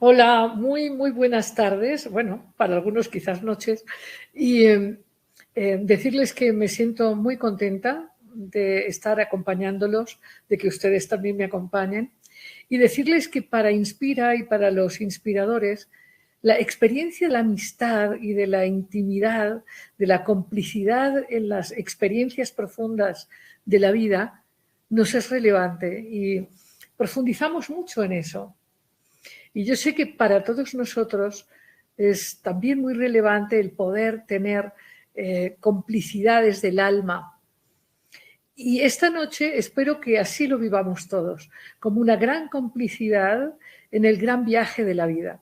Hola, muy buenas tardes. Bueno, para algunos quizás noches. Y decirles que me siento muy contenta de estar acompañándolos, de que ustedes también me acompañen. Y decirles que para Inspira y para los inspiradores, la experiencia de la amistad y de la intimidad, de la complicidad en las experiencias profundas de la vida, nos es relevante y profundizamos mucho en eso. Y yo sé que para todos nosotros es también muy relevante el poder tener complicidades del alma. Y esta noche espero que así lo vivamos todos, como una gran complicidad en el gran viaje de la vida.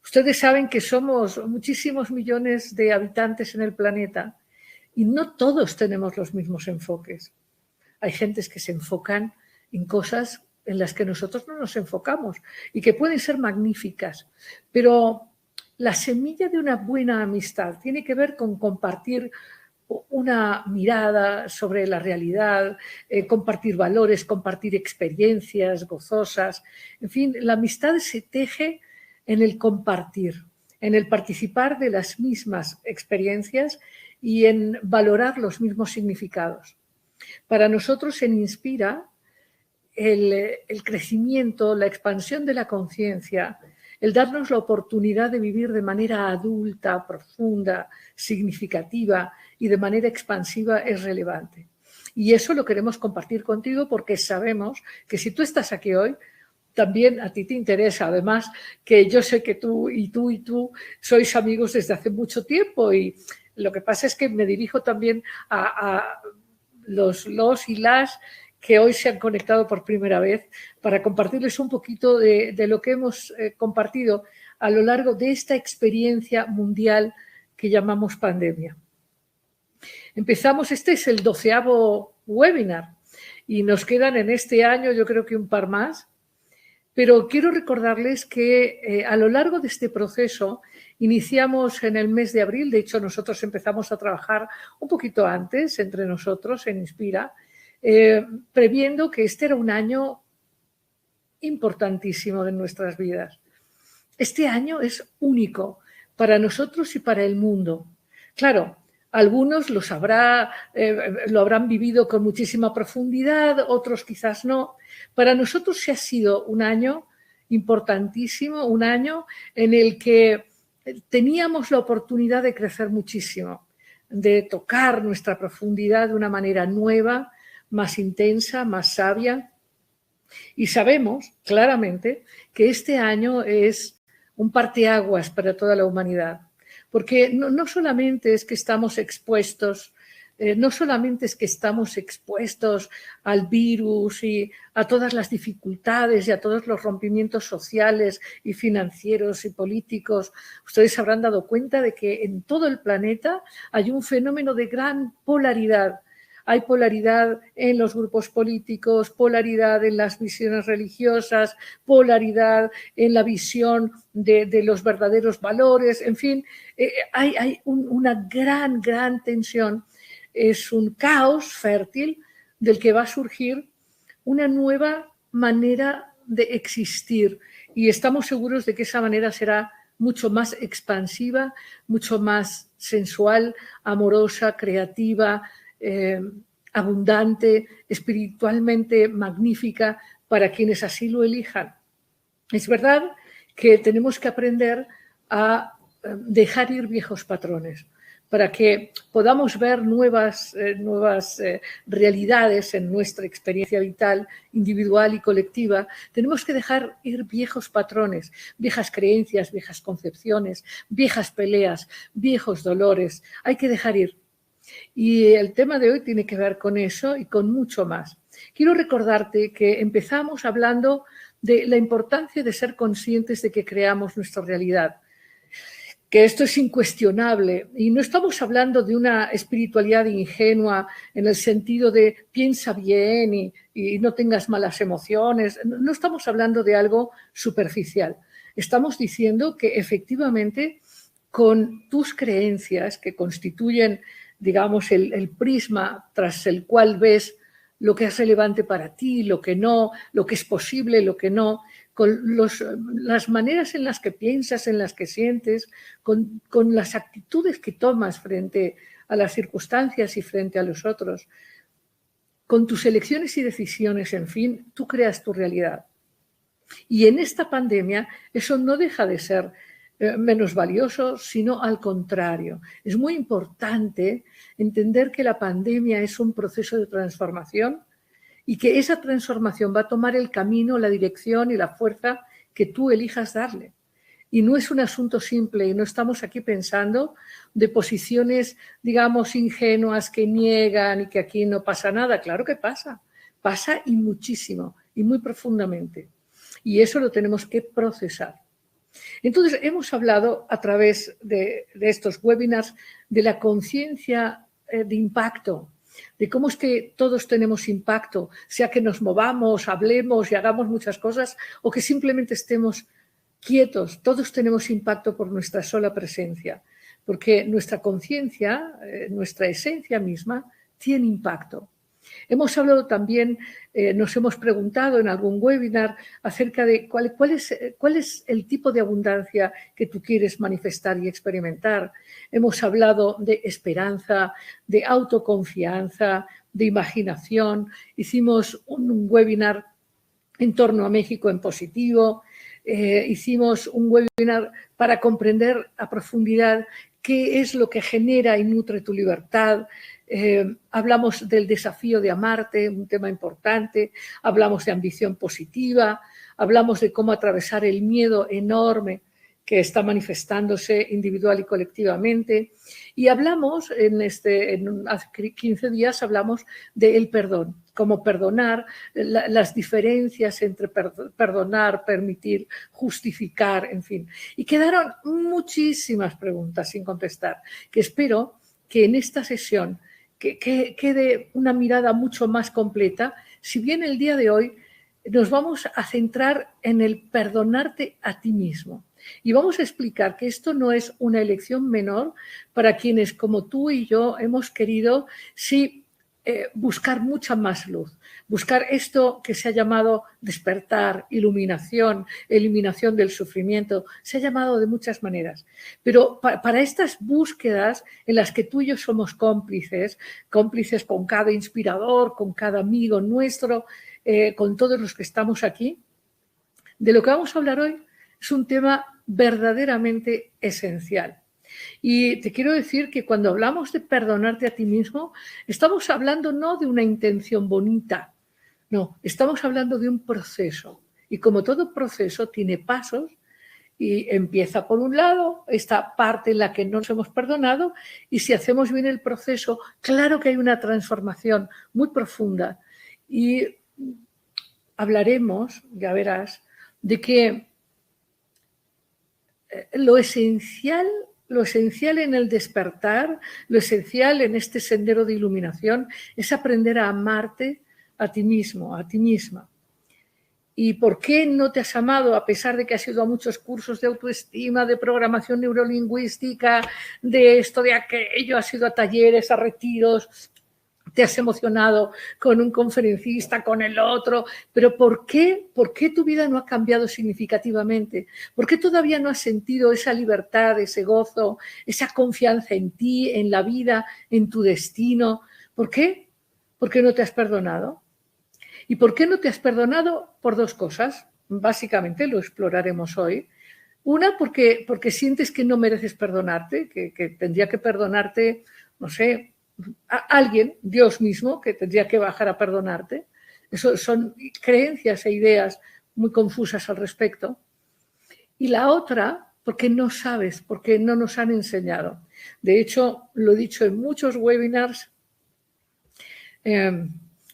Ustedes saben que somos muchísimos millones de habitantes en el planeta y no todos tenemos los mismos enfoques. Hay gentes que se enfocan en cosas en las que nosotros no nos enfocamos y que pueden ser magníficas, pero la semilla de una buena amistad tiene que ver con compartir una mirada sobre la realidad, compartir valores, compartir experiencias gozosas. En fin, la amistad se teje en el compartir, en el participar de las mismas experiencias y en valorar los mismos significados. Para nosotros en Inspira, el crecimiento, la expansión de la conciencia, el darnos la oportunidad de vivir de manera adulta, profunda, significativa y de manera expansiva es relevante. Y eso lo queremos compartir contigo porque sabemos que si tú estás aquí hoy, también a ti te interesa. Además, que yo sé que tú sois amigos desde hace mucho tiempo y lo que pasa es que me dirijo también a los y las que hoy se han conectado por primera vez para compartirles un poquito de lo que hemos compartido a lo largo de esta experiencia mundial que llamamos pandemia. Empezamos, este es el 12º webinar y nos quedan en este año yo creo que un par más, pero quiero recordarles que a lo largo de este proceso iniciamos en el mes de abril, de hecho nosotros empezamos a trabajar un poquito antes entre nosotros en Inspira, previendo que este era un año importantísimo de nuestras vidas. Este año es único para nosotros y para el mundo. Claro, algunos lo habrán vivido con muchísima profundidad, otros quizás no. Para nosotros sí ha sido un año importantísimo, un año en el que teníamos la oportunidad de crecer muchísimo, de tocar nuestra profundidad de una manera nueva, más intensa, más sabia. Y sabemos claramente que este año es un parteaguas para toda la humanidad, porque no solamente es que estamos expuestos, no solamente es que estamos expuestos al virus y a todas las dificultades y a todos los rompimientos sociales y financieros y políticos. Ustedes se habrán dado cuenta de que en todo el planeta hay un fenómeno de gran polaridad. Hay polaridad en los grupos políticos, polaridad en las visiones religiosas, polaridad en la visión de los verdaderos valores. En fin, hay una gran tensión. Es un caos fértil del que va a surgir una nueva manera de existir y estamos seguros de que esa manera será mucho más expansiva, mucho más sensual, amorosa, creativa, abundante, espiritualmente magnífica para quienes así lo elijan. Es verdad que tenemos que aprender a dejar ir viejos patrones para que podamos ver nuevas realidades en nuestra experiencia vital, individual y colectiva. Tenemos que dejar ir viejos patrones, viejas creencias, viejas concepciones, viejas peleas, viejos dolores. Hay que dejar ir. Y el tema de hoy tiene que ver con eso y con mucho más. Quiero recordarte que empezamos hablando de la importancia de ser conscientes de que creamos nuestra realidad, que esto es incuestionable y no estamos hablando de una espiritualidad ingenua en el sentido de piensa bien y no tengas malas emociones, no estamos hablando de algo superficial, estamos diciendo que efectivamente con tus creencias que constituyen, digamos, el prisma tras el cual ves lo que es relevante para ti, lo que no, lo que es posible, lo que no, con las maneras en las que piensas, en las que sientes, con las actitudes que tomas frente a las circunstancias y frente a los otros. Con tus elecciones y decisiones, en fin, tú creas tu realidad. Y en esta pandemia eso no deja de ser menos valioso, sino al contrario. Es muy importante entender que la pandemia es un proceso de transformación y que esa transformación va a tomar el camino, la dirección y la fuerza que tú elijas darle. Y no es un asunto simple y no estamos aquí pensando de posiciones, digamos, ingenuas que niegan y que aquí no pasa nada. Claro que pasa, pasa y muchísimo y muy profundamente. Y eso lo tenemos que procesar. Entonces, hemos hablado a través de estos webinars de la conciencia de impacto, de cómo es que todos tenemos impacto, sea que nos movamos, hablemos y hagamos muchas cosas o que simplemente estemos quietos. Todos tenemos impacto por nuestra sola presencia, porque nuestra conciencia, nuestra esencia misma, tiene impacto. Hemos hablado también, nos hemos preguntado en algún webinar acerca de cuál es el tipo de abundancia que tú quieres manifestar y experimentar. Hemos hablado de esperanza, de autoconfianza, de imaginación. Hicimos un webinar en torno a México en positivo. Hicimos un webinar para comprender a profundidad qué es lo que genera y nutre tu libertad. Hablamos del desafío de amarte, un tema importante. Hablamos de ambición positiva. Hablamos de cómo atravesar el miedo enorme que está manifestándose individual y colectivamente. Y hablamos, hace 15 días, hablamos del perdón, cómo perdonar, las diferencias entre perdonar, permitir, justificar, en fin. Y quedaron muchísimas preguntas sin contestar, que espero que en esta sesión quede una mirada mucho más completa, si bien el día de hoy nos vamos a centrar en el perdonarte a ti mismo. Y vamos a explicar que esto no es una elección menor para quienes, como tú y yo, hemos querido, sí, buscar mucha más luz, buscar esto que se ha llamado despertar, iluminación, eliminación del sufrimiento, se ha llamado de muchas maneras. Pero para estas búsquedas en las que tú y yo somos cómplices con cada inspirador, con cada amigo nuestro, con todos los que estamos aquí, de lo que vamos a hablar hoy es un tema verdaderamente esencial. Y te quiero decir que cuando hablamos de perdonarte a ti mismo, estamos hablando no de una intención bonita, no, estamos hablando de un proceso. Y como todo proceso tiene pasos y empieza por un lado, esta parte en la que no nos hemos perdonado, y si hacemos bien el proceso, claro que hay una transformación muy profunda. Y hablaremos, ya verás, de que lo esencial en el despertar, lo esencial en este sendero de iluminación es aprender a amarte a ti mismo, a ti misma. ¿Y por qué no te has amado a pesar de que has ido a muchos cursos de autoestima, de programación neurolingüística, de esto, de aquello, has ido a talleres, a retiros, te has emocionado con un conferencista, con el otro, pero ¿por qué tu vida no ha cambiado significativamente? ¿Por qué todavía no has sentido esa libertad, ese gozo, esa confianza en ti, en la vida, en tu destino? ¿Por qué? Porque no te has perdonado. ¿Y por qué no te has perdonado? Por dos cosas. Básicamente lo exploraremos hoy. Una, porque sientes que no mereces perdonarte, que tendría que perdonarte, no sé, a alguien, Dios mismo, que tendría que bajar a perdonarte. Eso son creencias e ideas muy confusas al respecto. Y la otra, porque no sabes, porque no nos han enseñado. De hecho, lo he dicho en muchos webinars,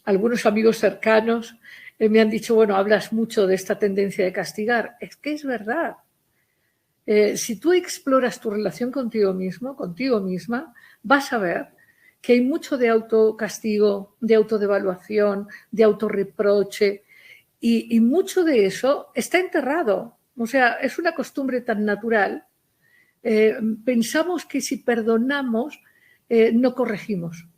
algunos amigos cercanos me han dicho, bueno, hablas mucho de esta tendencia de castigar. Es que es verdad. Si tú exploras tu relación contigo mismo, contigo misma, vas a ver que hay mucho de autocastigo, de autodevaluación, de autorreproche, y mucho de eso está enterrado. O sea, es una costumbre tan natural. Pensamos que si perdonamos, no corregimos.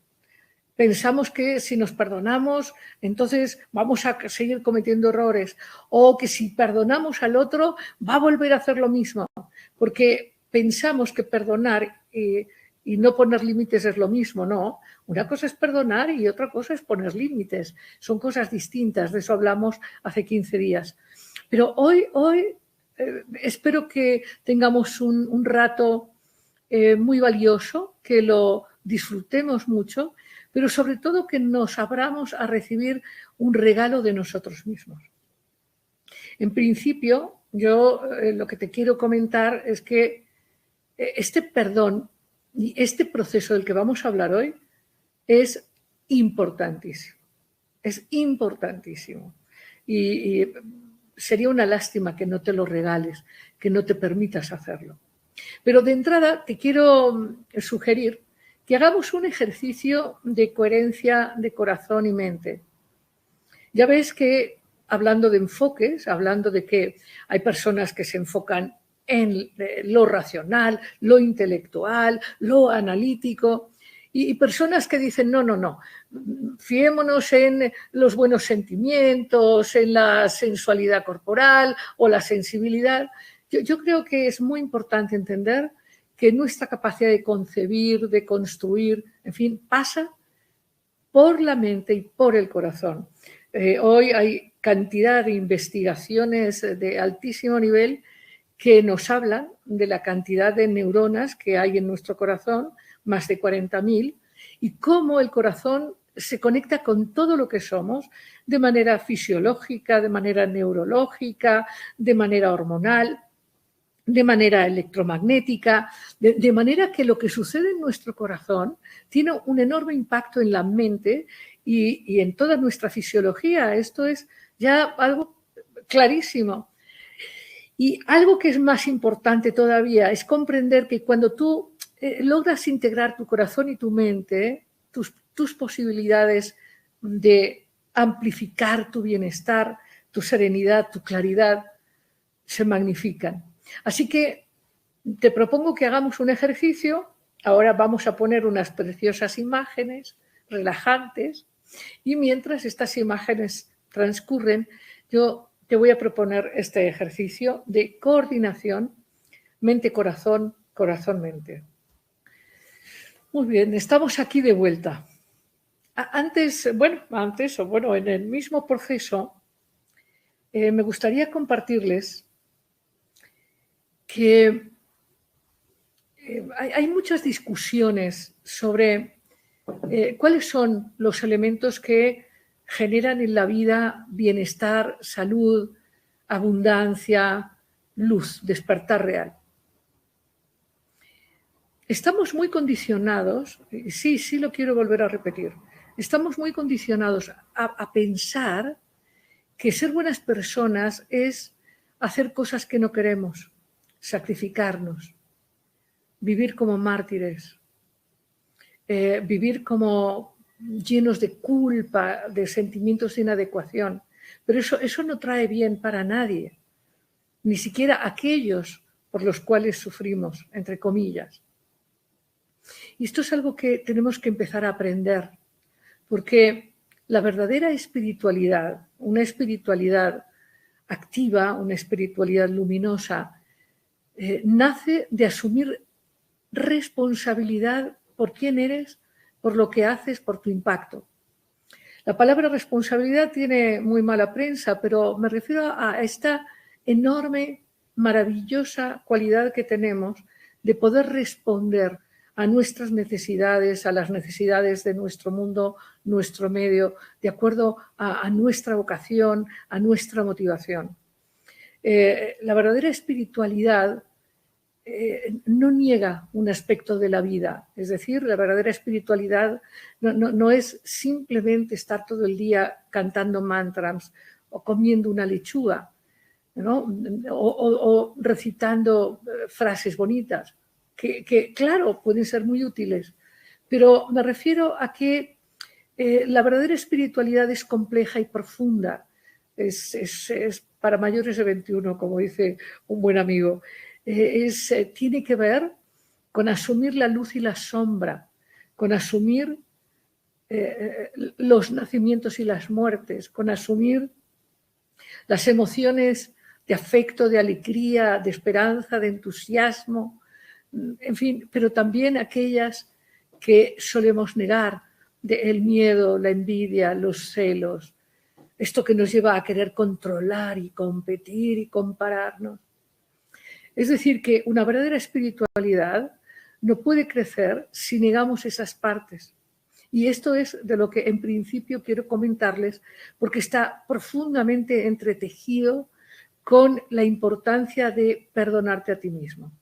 Pensamos que si nos perdonamos, entonces vamos a seguir cometiendo errores, o que si perdonamos al otro va a volver a hacer lo mismo, porque pensamos que perdonar y no poner límites es lo mismo, no. Una cosa es perdonar y otra cosa es poner límites. Son cosas distintas, de eso hablamos hace 15 días. Pero hoy espero que tengamos un rato muy valioso, que lo disfrutemos mucho, pero sobre todo que nos abramos a recibir un regalo de nosotros mismos. En principio, yo lo que te quiero comentar es que este perdón y este proceso del que vamos a hablar hoy es importantísimo. Es importantísimo. Y sería una lástima que no te lo regales, que no te permitas hacerlo. Pero de entrada te quiero sugerir que hagamos un ejercicio de coherencia de corazón y mente. Ya ves que hablando de enfoques, hablando de que hay personas que se enfocan en lo racional, lo intelectual, lo analítico, y personas que dicen, no, fiémonos en los buenos sentimientos, en la sensualidad corporal o la sensibilidad. Yo creo que es muy importante entender que nuestra capacidad de concebir, de construir, en fin, pasa por la mente y por el corazón. Hoy hay cantidad de investigaciones de altísimo nivel que nos hablan de la cantidad de neuronas que hay en nuestro corazón, más de 40.000, y cómo el corazón se conecta con todo lo que somos de manera fisiológica, de manera neurológica, de manera hormonal, de manera electromagnética, de manera que lo que sucede en nuestro corazón tiene un enorme impacto en la mente y en toda nuestra fisiología. Esto es ya algo clarísimo. Y algo que es más importante todavía es comprender que cuando tú logras integrar tu corazón y tu mente, tus posibilidades de amplificar tu bienestar, tu serenidad, tu claridad, se magnifican. Así que te propongo que hagamos un ejercicio. Ahora vamos a poner unas preciosas imágenes relajantes y mientras estas imágenes transcurren, yo te voy a proponer este ejercicio de coordinación mente-corazón, corazón-mente. Muy bien, estamos aquí de vuelta. Antes, en el mismo proceso, me gustaría compartirles que hay muchas discusiones sobre cuáles son los elementos que generan en la vida bienestar, salud, abundancia, luz, despertar real. Estamos muy condicionados, sí lo quiero volver a repetir, estamos muy condicionados a pensar que ser buenas personas es hacer cosas que no queremos, sacrificarnos, vivir como mártires, vivir como llenos de culpa, de sentimientos de inadecuación. Pero eso no trae bien para nadie, ni siquiera aquellos por los cuales sufrimos, entre comillas. Y esto es algo que tenemos que empezar a aprender, porque la verdadera espiritualidad, una espiritualidad activa, una espiritualidad luminosa, nace de asumir responsabilidad por quién eres, por lo que haces, por tu impacto. La palabra responsabilidad tiene muy mala prensa, pero me refiero a esta enorme, maravillosa cualidad que tenemos de poder responder a nuestras necesidades, a las necesidades de nuestro mundo, nuestro medio, de acuerdo a nuestra vocación, a nuestra motivación. La verdadera espiritualidad no niega un aspecto de la vida. Es decir, la verdadera espiritualidad no es simplemente estar todo el día cantando mantras o comiendo una lechuga, ¿no? o recitando frases bonitas, que claro, pueden ser muy útiles, pero me refiero a que la verdadera espiritualidad es compleja y profunda. Es para mayores de 21, como dice un buen amigo. Tiene que ver con asumir la luz y la sombra, con asumir los nacimientos y las muertes, con asumir las emociones de afecto, de alegría, de esperanza, de entusiasmo, en fin, pero también aquellas que solemos negar, el miedo, la envidia, los celos, esto que nos lleva a querer controlar y competir y compararnos. Es decir, que una verdadera espiritualidad no puede crecer si negamos esas partes. Y esto es de lo que en principio quiero comentarles, porque está profundamente entretejido con la importancia de perdonarte a ti mismo.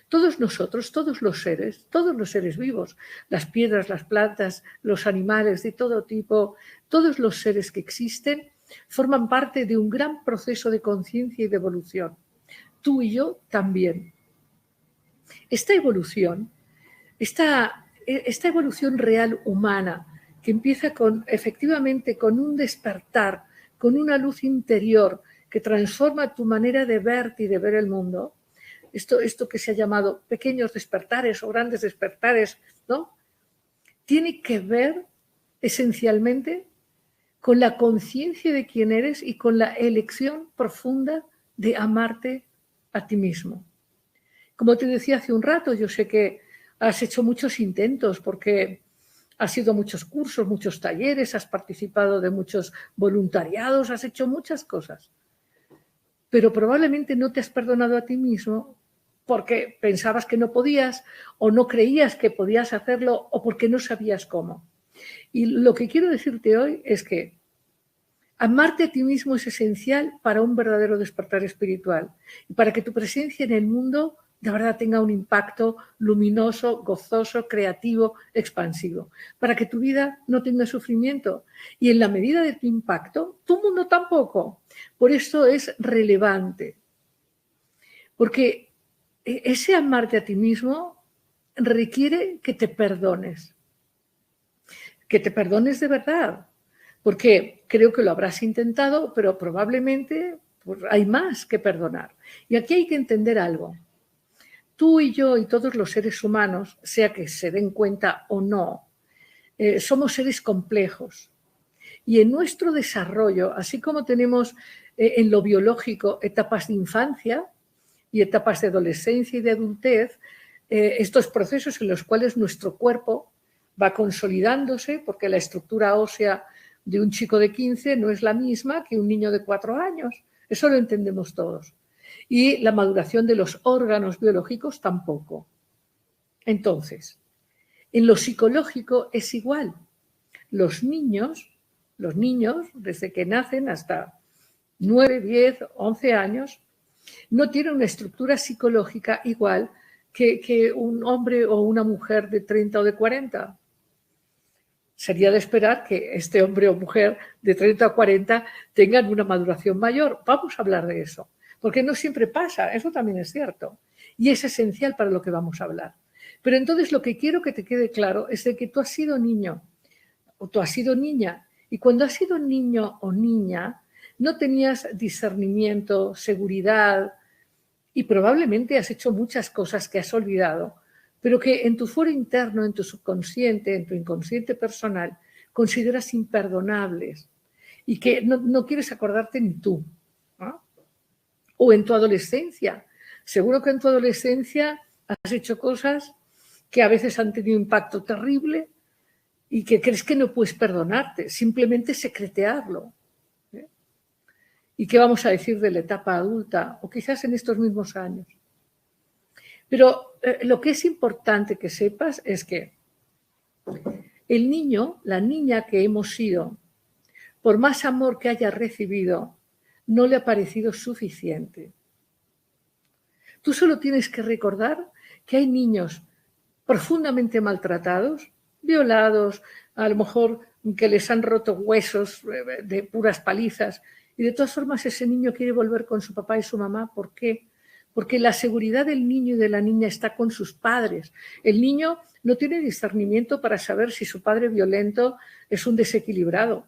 Todos nosotros, todos los seres vivos, las piedras, las plantas, los animales de todo tipo, todos los seres que existen, forman parte de un gran proceso de conciencia y de evolución. Tú y yo también. Esta evolución real humana, que empieza efectivamente con un despertar, con una luz interior que transforma tu manera de verte y de ver el mundo, esto que se ha llamado pequeños despertares o grandes despertares, ¿no? Tiene que ver esencialmente con la conciencia de quién eres y con la elección profunda de amarte a ti mismo. Como te decía hace un rato, yo sé que has hecho muchos intentos porque has ido a muchos cursos, muchos talleres, has participado de muchos voluntariados, has hecho muchas cosas. Pero probablemente no te has perdonado a ti mismo porque pensabas que no podías o no creías que podías hacerlo o porque no sabías cómo. Y lo que quiero decirte hoy es que amarte a ti mismo es esencial para un verdadero despertar espiritual y para que tu presencia en el mundo de verdad tenga un impacto luminoso, gozoso, creativo, expansivo, para que tu vida no tenga sufrimiento. Y en la medida de tu impacto, tu mundo tampoco. Por eso es relevante. Porque ese amarte a ti mismo requiere que te perdones. Que te perdones de verdad. Porque creo que lo habrás intentado, pero probablemente pues, hay más que perdonar. Y aquí hay que entender algo. Tú y yo y todos los seres humanos, sea que se den cuenta o no, somos seres complejos. Y en nuestro desarrollo, así como tenemos en lo biológico etapas de infancia y etapas de adolescencia y de adultez, estos procesos en los cuales nuestro cuerpo va consolidándose, porque la estructura ósea de un chico de 15 no es la misma que un niño de 4 años. Eso lo entendemos todos. Y la maduración de los órganos biológicos tampoco. Entonces, en lo psicológico es igual. Los niños, desde que nacen hasta 9, 10, 11 años, no tienen una estructura psicológica igual que un hombre o una mujer de 30 o de 40. Sería de esperar que este hombre o mujer de 30 o 40 tengan una maduración mayor. Vamos a hablar de eso, porque no siempre pasa, eso también es cierto. Y es esencial para lo que vamos a hablar. Pero entonces lo que quiero que te quede claro es de que tú has sido niño o tú has sido niña. Y cuando has sido niño o niña, no tenías discernimiento, seguridad y probablemente has hecho muchas cosas que has olvidado, pero que en tu fuero interno, en tu subconsciente, en tu inconsciente personal, consideras imperdonables y que no quieres acordarte ni tú, ¿no? O en tu adolescencia. Seguro que en tu adolescencia has hecho cosas que a veces han tenido un impacto terrible y que crees que no puedes perdonarte, simplemente secretearlo. ¿Y qué vamos a decir de la etapa adulta o quizás en estos mismos años? Pero lo que es importante que sepas es que el niño, la niña que hemos sido, por más amor que haya recibido, no le ha parecido suficiente. Tú solo tienes que recordar que hay niños profundamente maltratados, violados, a lo mejor que les han roto huesos de puras palizas, y de todas formas ese niño quiere volver con su papá y su mamá. ¿Por qué? Porque la seguridad del niño y de la niña está con sus padres. El niño no tiene discernimiento para saber si su padre violento es un desequilibrado.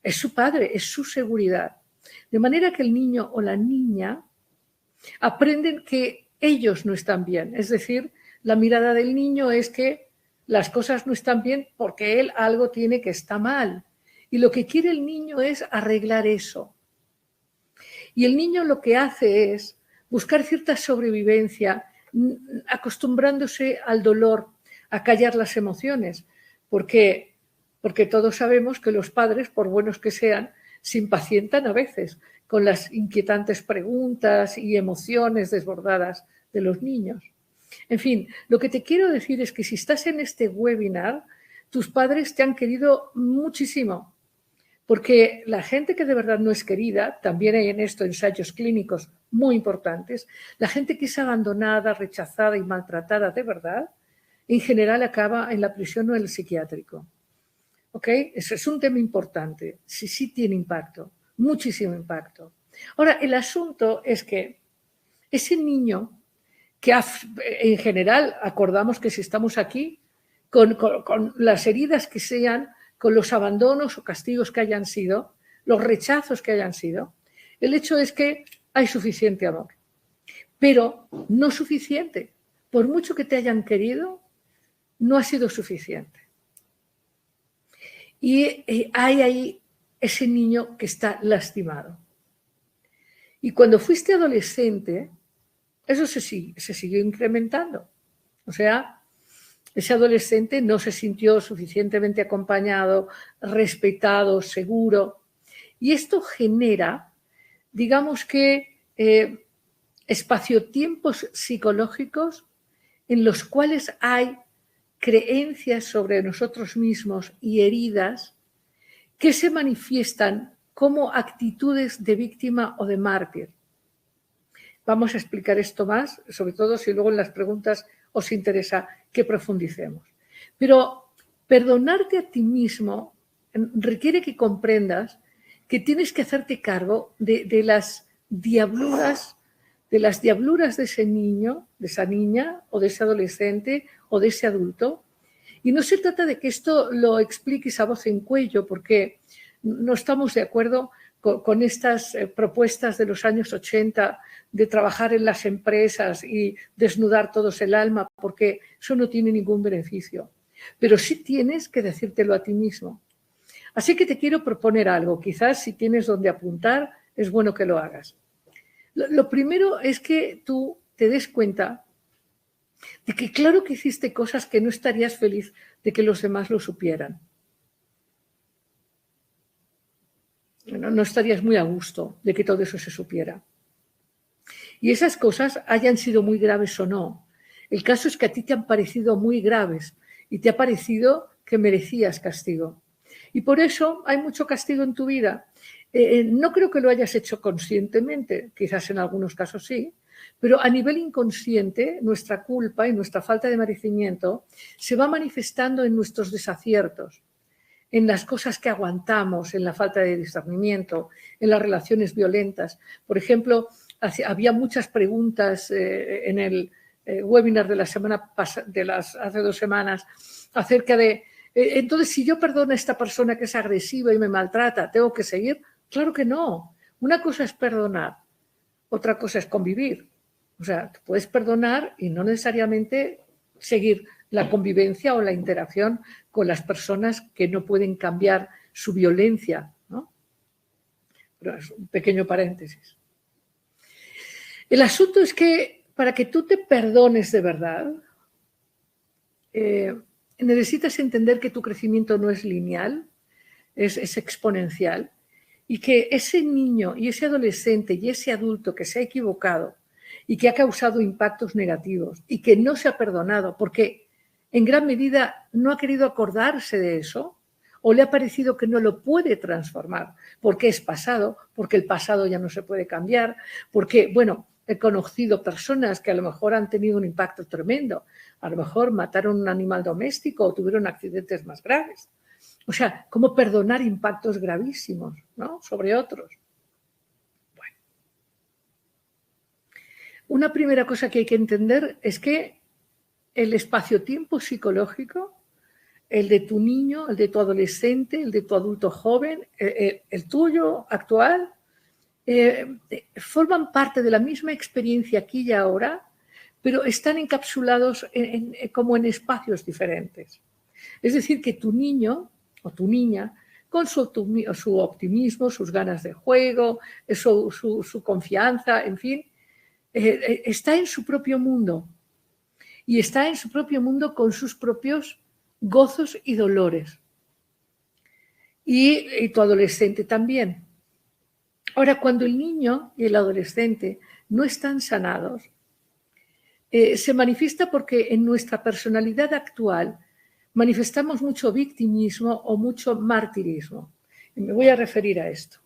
Es su padre, es su seguridad. De manera que el niño o la niña aprenden que ellos no están bien. Es decir, la mirada del niño es que las cosas no están bien porque él algo tiene que estar mal. Y lo que quiere el niño es arreglar eso. Y el niño lo que hace es buscar cierta sobrevivencia, acostumbrándose al dolor, a callar las emociones, porque todos sabemos que los padres, por buenos que sean, se impacientan a veces con las inquietantes preguntas y emociones desbordadas de los niños. En fin, lo que te quiero decir es que si estás en este webinar, tus padres te han querido muchísimo, porque la gente que de verdad no es querida, también hay en esto ensayos clínicos muy importantes, la gente que es abandonada, rechazada y maltratada de verdad, en general acaba en la prisión o en el psiquiátrico. ¿Ok? Eso es un tema importante, sí tiene impacto, muchísimo impacto. Ahora, el asunto es que ese niño que en general acordamos que si estamos aquí, con las heridas que sean, con los abandonos o castigos que hayan sido, los rechazos que hayan sido, el hecho es que hay suficiente amor, pero no suficiente. Por mucho que te hayan querido, no ha sido suficiente. Y hay ahí ese niño que está lastimado. Y cuando fuiste adolescente, eso se siguió incrementando. O sea, ese adolescente no se sintió suficientemente acompañado, respetado, seguro. Y esto genera, digamos que, espacio-tiempos psicológicos en los cuales hay creencias sobre nosotros mismos y heridas que se manifiestan como actitudes de víctima o de mártir. Vamos a explicar esto más, sobre todo si luego en las preguntas os interesa que profundicemos. Pero perdonarte a ti mismo requiere que comprendas que tienes que hacerte cargo de las diabluras de ese niño, de esa niña o de ese adolescente o de ese adulto. Y no se trata de que esto lo expliques a voz en cuello, porque no estamos de acuerdo con estas propuestas de los años 80 de trabajar en las empresas y desnudar todos el alma, porque eso no tiene ningún beneficio. Pero sí tienes que decírtelo a ti mismo. Así que te quiero proponer algo. Quizás si tienes donde apuntar, es bueno que lo hagas. Lo primero es que tú te des cuenta de que claro que hiciste cosas que no estarías feliz de que los demás lo supieran. No estarías muy a gusto de que todo eso se supiera. Y esas cosas hayan sido muy graves o no. El caso es que a ti te han parecido muy graves y te ha parecido que merecías castigo. Y por eso hay mucho castigo en tu vida. No creo que lo hayas hecho conscientemente, quizás en algunos casos sí, pero a nivel inconsciente nuestra culpa y nuestra falta de merecimiento se va manifestando en nuestros desaciertos, en las cosas que aguantamos, en la falta de discernimiento, en las relaciones violentas. Por ejemplo, había muchas preguntas en el webinar de la semana pasada, hace 2 semanas, acerca de, entonces, si yo perdono a esta persona que es agresiva y me maltrata, ¿tengo que seguir? Claro que no. Una cosa es perdonar, otra cosa es convivir. O sea, tú puedes perdonar y no necesariamente seguir la convivencia o la interacción con las personas que no pueden cambiar su violencia, ¿no? Pero es un pequeño paréntesis. El asunto es que para que tú te perdones de verdad, necesitas entender que tu crecimiento no es lineal, es exponencial, y que ese niño y ese adolescente y ese adulto que se ha equivocado y que ha causado impactos negativos y que no se ha perdonado porque en gran medida no ha querido acordarse de eso o le ha parecido que no lo puede transformar porque es pasado, porque el pasado ya no se puede cambiar, porque, bueno, he conocido personas que a lo mejor han tenido un impacto tremendo, a lo mejor mataron un animal doméstico o tuvieron accidentes más graves. O sea, cómo perdonar impactos gravísimos, ¿no?, sobre otros. Bueno. Una primera cosa que hay que entender es que el espacio-tiempo psicológico, el de tu niño, el de tu adolescente, el de tu adulto joven, el tuyo actual, forman parte de la misma experiencia aquí y ahora, pero están encapsulados como en espacios diferentes. Es decir, que tu niño o tu niña, con su optimismo, sus ganas de juego, su confianza, en fin, está en su propio mundo. Y está en su propio mundo con sus propios gozos y dolores. Y tu adolescente también. Ahora, cuando el niño y el adolescente no están sanados, se manifiesta porque en nuestra personalidad actual manifestamos mucho victimismo o mucho martirismo. Y me voy a referir a esto.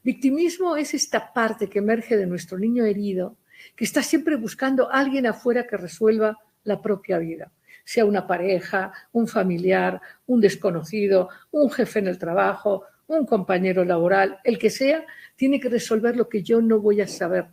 Victimismo es esta parte que emerge de nuestro niño herido, que está siempre buscando a alguien afuera que resuelva la propia vida, sea una pareja, un familiar, un desconocido, un jefe en el trabajo, un compañero laboral, el que sea, tiene que resolver lo que yo no voy a saber.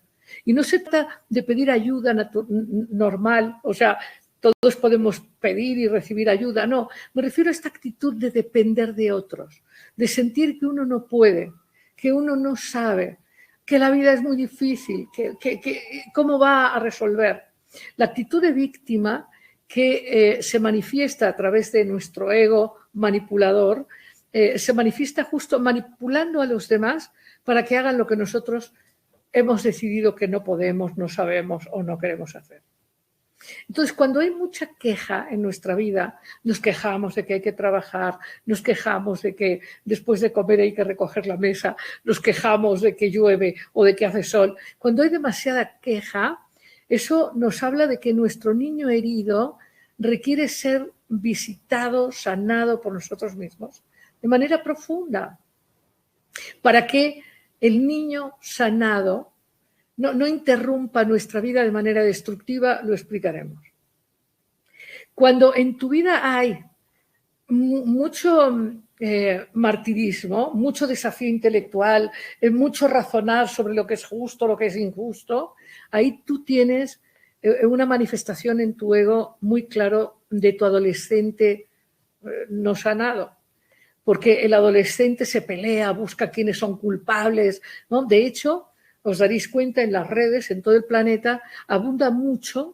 Y no se trata de pedir ayuda normal, o sea, todos podemos pedir y recibir ayuda, no, me refiero a esta actitud de depender de otros, de sentir que uno no puede, que uno no sabe, que la vida es muy difícil, que cómo va a resolver. La actitud de víctima que se manifiesta a través de nuestro ego manipulador, se manifiesta justo manipulando a los demás para que hagan lo que nosotros hemos decidido que no podemos, no sabemos o no queremos hacer. Entonces, cuando hay mucha queja en nuestra vida, nos quejamos de que hay que trabajar, nos quejamos de que después de comer hay que recoger la mesa, nos quejamos de que llueve o de que hace sol. Cuando hay demasiada queja, eso nos habla de que nuestro niño herido requiere ser visitado, sanado por nosotros mismos de manera profunda, para que el niño sanado no interrumpa nuestra vida de manera destructiva, lo explicaremos. Cuando en tu vida hay mucho martirismo, mucho desafío intelectual, mucho razonar sobre lo que es justo, lo que es injusto, ahí tú tienes una manifestación en tu ego muy claro de tu adolescente no sanado. Porque el adolescente se pelea, busca quiénes son culpables, ¿no? De hecho, os daréis cuenta en las redes, en todo el planeta, abunda mucho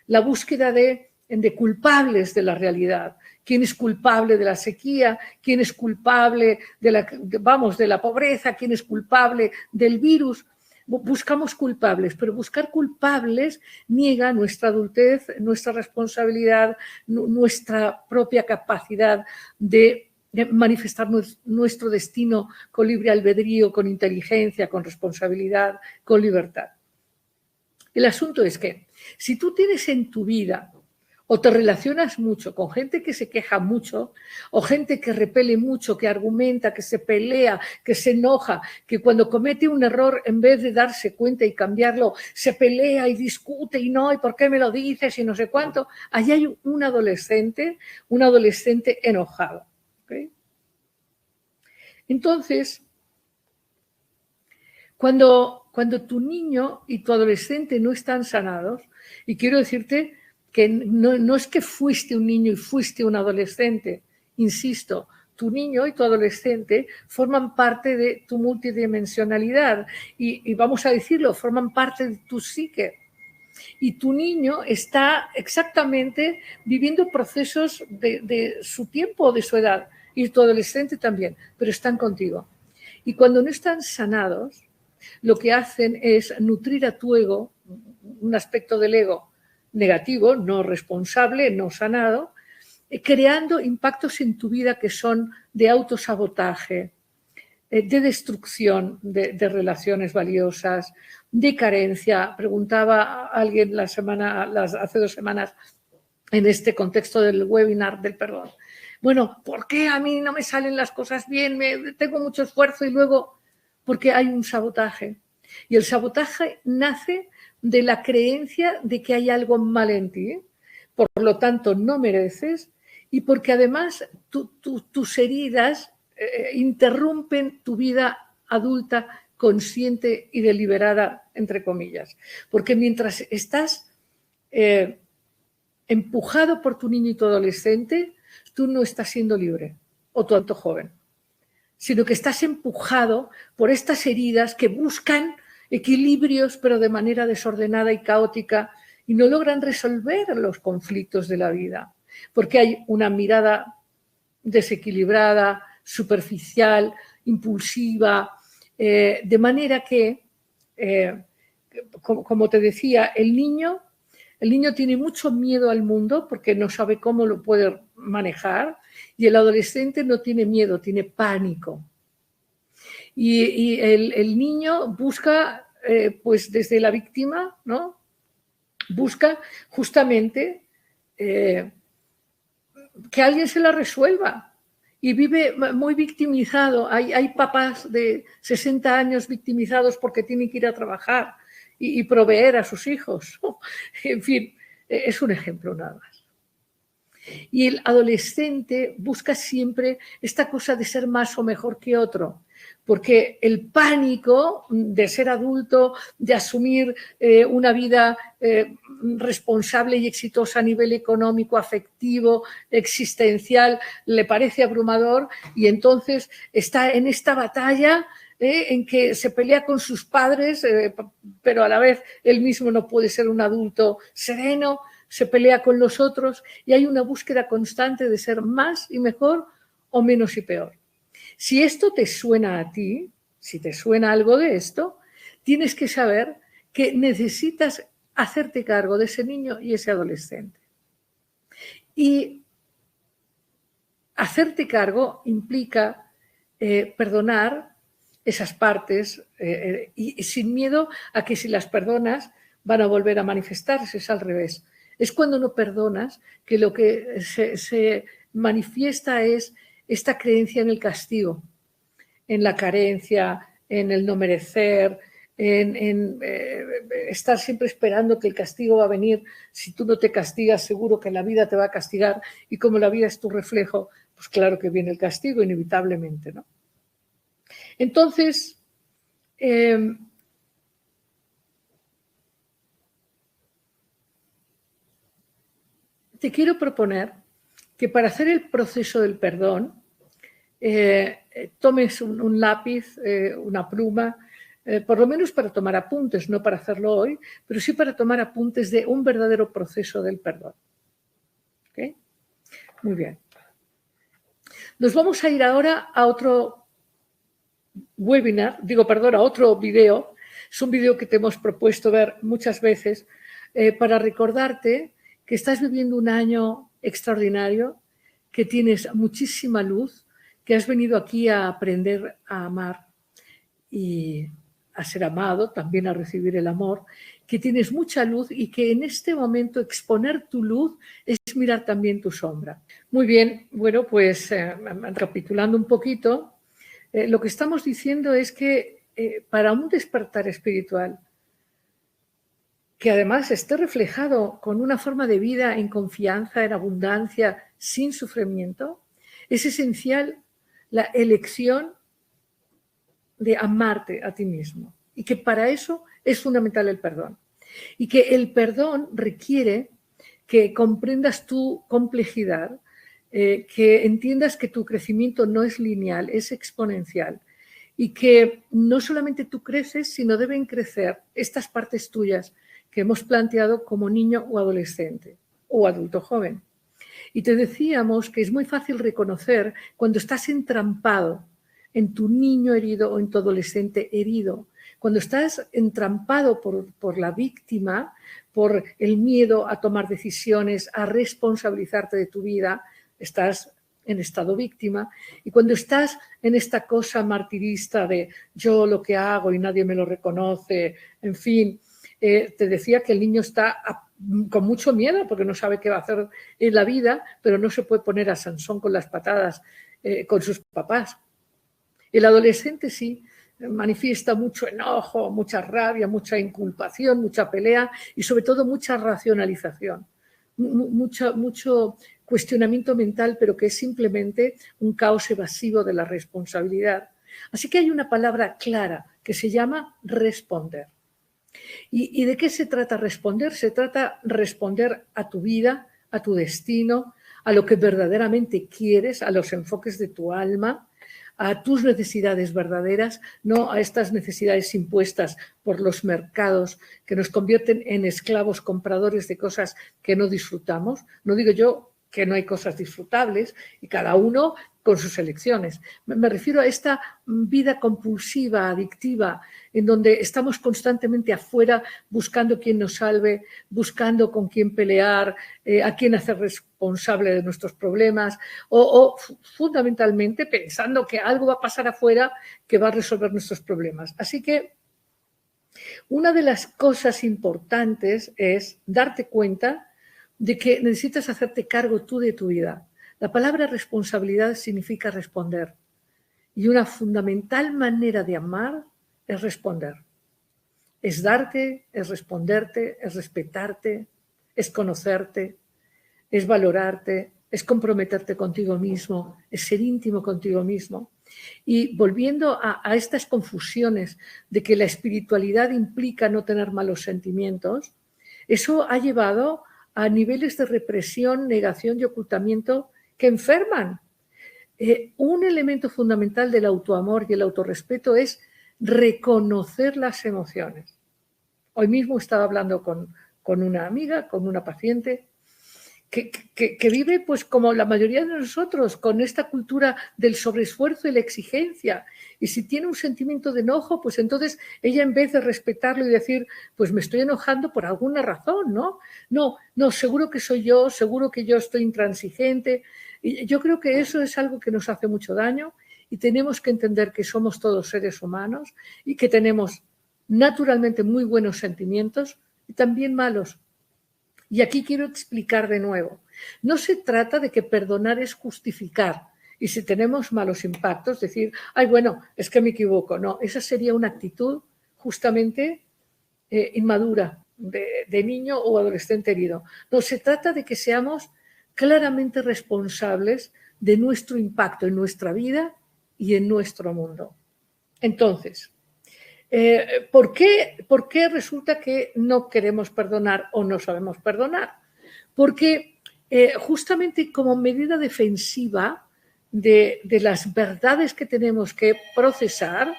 la búsqueda de culpables de la realidad. ¿Quién es culpable de la sequía? ¿Quién es culpable de la pobreza? ¿Quién es culpable del virus? Buscamos culpables, pero buscar culpables niega nuestra adultez, nuestra responsabilidad, nuestra propia capacidad de manifestar nuestro destino con libre albedrío, con inteligencia, con responsabilidad, con libertad. El asunto es que si tú tienes en tu vida o te relacionas mucho con gente que se queja mucho o gente que repele mucho, que argumenta, que se pelea, que se enoja, que cuando comete un error en vez de darse cuenta y cambiarlo, se pelea y discute y no, ¿y por qué me lo dices? Y no sé cuánto. Allí hay un adolescente enojado. ¿Okay? Entonces, cuando tu niño y tu adolescente no están sanados, y quiero decirte que no es que fuiste un niño y fuiste un adolescente, insisto, tu niño y tu adolescente forman parte de tu multidimensionalidad y vamos a decirlo, forman parte de tu psique. Y tu niño está exactamente viviendo procesos de su tiempo o de su edad, y tu adolescente también, pero están contigo. Y cuando no están sanados, lo que hacen es nutrir a tu ego, un aspecto del ego negativo, no responsable, no sanado, creando impactos en tu vida que son de autosabotaje, de destrucción de relaciones valiosas, de carencia. Preguntaba alguien hace 2 semanas en este contexto del webinar del perdón. Bueno, ¿por qué a mí no me salen las cosas bien? Tengo mucho esfuerzo y luego, porque hay un sabotaje. Y el sabotaje nace de la creencia de que hay algo mal en ti, por lo tanto no mereces, y porque además tus heridas interrumpen tu vida adulta consciente y deliberada, entre comillas. Porque mientras estás empujado por tu niño y tu adolescente, tú no estás siendo libre, o tu adulto joven, sino que estás empujado por estas heridas que buscan equilibrios, pero de manera desordenada y caótica, y no logran resolver los conflictos de la vida, porque hay una mirada desequilibrada, superficial, impulsiva, de manera que, como te decía, el niño tiene mucho miedo al mundo porque no sabe cómo lo puede manejar, y el adolescente no tiene miedo, tiene pánico. Y el niño busca, pues desde la víctima, ¿no? Busca justamente que alguien se la resuelva, y vive muy victimizado. Hay papás de 60 años victimizados porque tienen que ir a trabajar y proveer a sus hijos. En fin, es un ejemplo nada más. Y el adolescente busca siempre esta cosa de ser más o mejor que otro, porque el pánico de ser adulto, de asumir una vida responsable y exitosa a nivel económico, afectivo, existencial, le parece abrumador, y entonces está en esta batalla en que se pelea con sus padres, pero a la vez él mismo no puede ser un adulto sereno, se pelea con los otros, y hay una búsqueda constante de ser más y mejor o menos y peor. Si esto te suena a ti, si te suena algo de esto, tienes que saber que necesitas hacerte cargo de ese niño y ese adolescente. Y hacerte cargo implica perdonar esas partes y sin miedo a que si las perdonas van a volver a manifestarse. Es al revés. Es cuando no perdonas que lo que se manifiesta es esta creencia en el castigo, en la carencia, en el no merecer, en estar siempre esperando que el castigo va a venir. Si tú no te castigas, seguro que la vida te va a castigar, y como la vida es tu reflejo, pues claro que viene el castigo inevitablemente, ¿no? Entonces, te quiero proponer que para hacer el proceso del perdón, tomes un lápiz, una pluma, por lo menos para tomar apuntes, no para hacerlo hoy, pero sí para tomar apuntes de un verdadero proceso del perdón. ¿Okay? Muy bien. Nos vamos a ir ahora a otro webinar, a otro video. Es un video que te hemos propuesto ver muchas veces para recordarte que estás viviendo un año extraordinario, que tienes muchísima luz, que has venido aquí a aprender a amar y a ser amado, también a recibir el amor, que tienes mucha luz y que en este momento exponer tu luz es mirar también tu sombra. Muy bien, bueno, pues recapitulando un poquito, lo que estamos diciendo es que para un despertar espiritual, que además esté reflejado con una forma de vida en confianza, en abundancia, sin sufrimiento, es esencial la elección de amarte a ti mismo, y que para eso es fundamental el perdón, y que el perdón requiere que comprendas tu complejidad, que entiendas que tu crecimiento no es lineal, es exponencial, y que no solamente tú creces, sino deben crecer estas partes tuyas que hemos planteado como niño o adolescente o adulto joven. Y te decíamos que es muy fácil reconocer cuando estás entrampado en tu niño herido o en tu adolescente herido, cuando estás entrampado por la víctima, por el miedo a tomar decisiones, a responsabilizarte de tu vida, estás en estado víctima, y cuando estás en esta cosa martirista de yo lo que hago y nadie me lo reconoce, en fin, te decía que el niño está con mucho miedo porque no sabe qué va a hacer en la vida, pero no se puede poner a Sansón con las patadas con sus papás. El adolescente sí manifiesta mucho enojo, mucha rabia, mucha inculpación, mucha pelea y sobre todo mucha racionalización, mucho cuestionamiento mental, pero que es simplemente un caos evasivo de la responsabilidad. Así que hay una palabra clara que se llama responder. ¿Y de qué se trata responder? Se trata responder a tu vida, a tu destino, a lo que verdaderamente quieres, a los enfoques de tu alma, a tus necesidades verdaderas, no a estas necesidades impuestas por los mercados que nos convierten en esclavos compradores de cosas que no disfrutamos. No digo yo que no hay cosas disfrutables y cada uno con sus elecciones. Me refiero a esta vida compulsiva, adictiva, en donde estamos constantemente afuera buscando quién nos salve, buscando con quién pelear, a quién hacer responsable de nuestros problemas o fundamentalmente pensando que algo va a pasar afuera que va a resolver nuestros problemas. Así que una de las cosas importantes es darte cuenta de que necesitas hacerte cargo tú de tu vida. La palabra responsabilidad significa responder. Y una fundamental manera de amar es responder. Es darte, es responderte, es respetarte, es conocerte, es valorarte, es comprometerte contigo mismo, es ser íntimo contigo mismo. Y volviendo a estas confusiones de que la espiritualidad implica no tener malos sentimientos, eso ha llevado a niveles de represión, negación y ocultamiento que enferman. Un elemento fundamental del autoamor y el autorrespeto es reconocer las emociones. Hoy mismo estaba hablando con una amiga, con una paciente, que vive pues como la mayoría de nosotros, con esta cultura del sobreesfuerzo y la exigencia. Y si tiene un sentimiento de enojo, pues entonces ella, en vez de respetarlo y decir, pues me estoy enojando por alguna razón, ¿no? No, seguro que soy yo, seguro que yo estoy intransigente. Y yo creo que eso es algo que nos hace mucho daño y tenemos que entender que somos todos seres humanos y que tenemos naturalmente muy buenos sentimientos y también malos. Y aquí quiero explicar de nuevo. No se trata de que perdonar es justificar. Y si tenemos malos impactos, decir, ay, bueno, es que me equivoco. No, esa sería una actitud justamente inmadura de niño o adolescente herido. No, se trata de que seamos claramente responsables de nuestro impacto en nuestra vida y en nuestro mundo. Entonces, ¿por qué resulta que no queremos perdonar o no sabemos perdonar? Porque justamente como medida defensiva de las verdades que tenemos que procesar,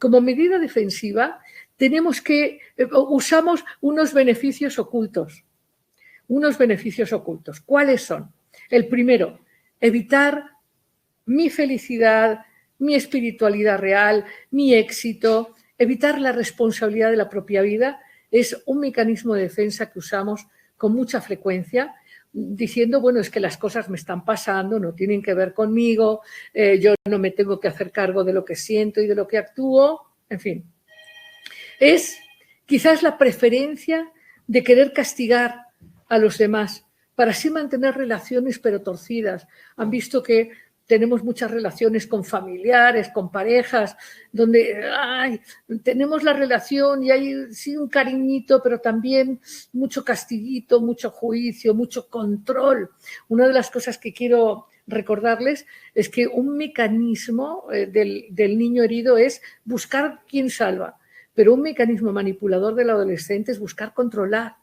como medida defensiva tenemos que usamos unos beneficios ocultos. Unos beneficios ocultos. ¿Cuáles son? El primero, evitar mi felicidad, mi espiritualidad real, mi éxito, evitar la responsabilidad de la propia vida, es un mecanismo de defensa que usamos con mucha frecuencia, diciendo, bueno, es que las cosas me están pasando, no tienen que ver conmigo, yo no me tengo que hacer cargo de lo que siento y de lo que actúo, en fin. Es quizás la preferencia de querer castigar a los demás para así mantener relaciones pero torcidas. Han visto que tenemos muchas relaciones con familiares, con parejas, donde tenemos la relación y hay sí un cariñito, pero también mucho castiguito, mucho juicio, mucho control. Una de las cosas que quiero recordarles es que un mecanismo del niño herido es buscar quién salva, pero un mecanismo manipulador del adolescente es buscar controlar.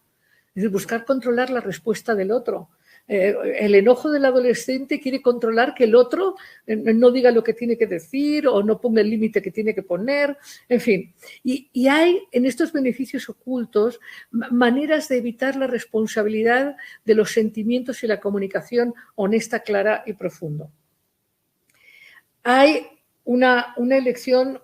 Es buscar controlar la respuesta del otro. El enojo del adolescente quiere controlar que el otro no diga lo que tiene que decir o no ponga el límite que tiene que poner, en fin. Y hay en estos beneficios ocultos maneras de evitar la responsabilidad de los sentimientos y la comunicación honesta, clara y profunda. Hay una elección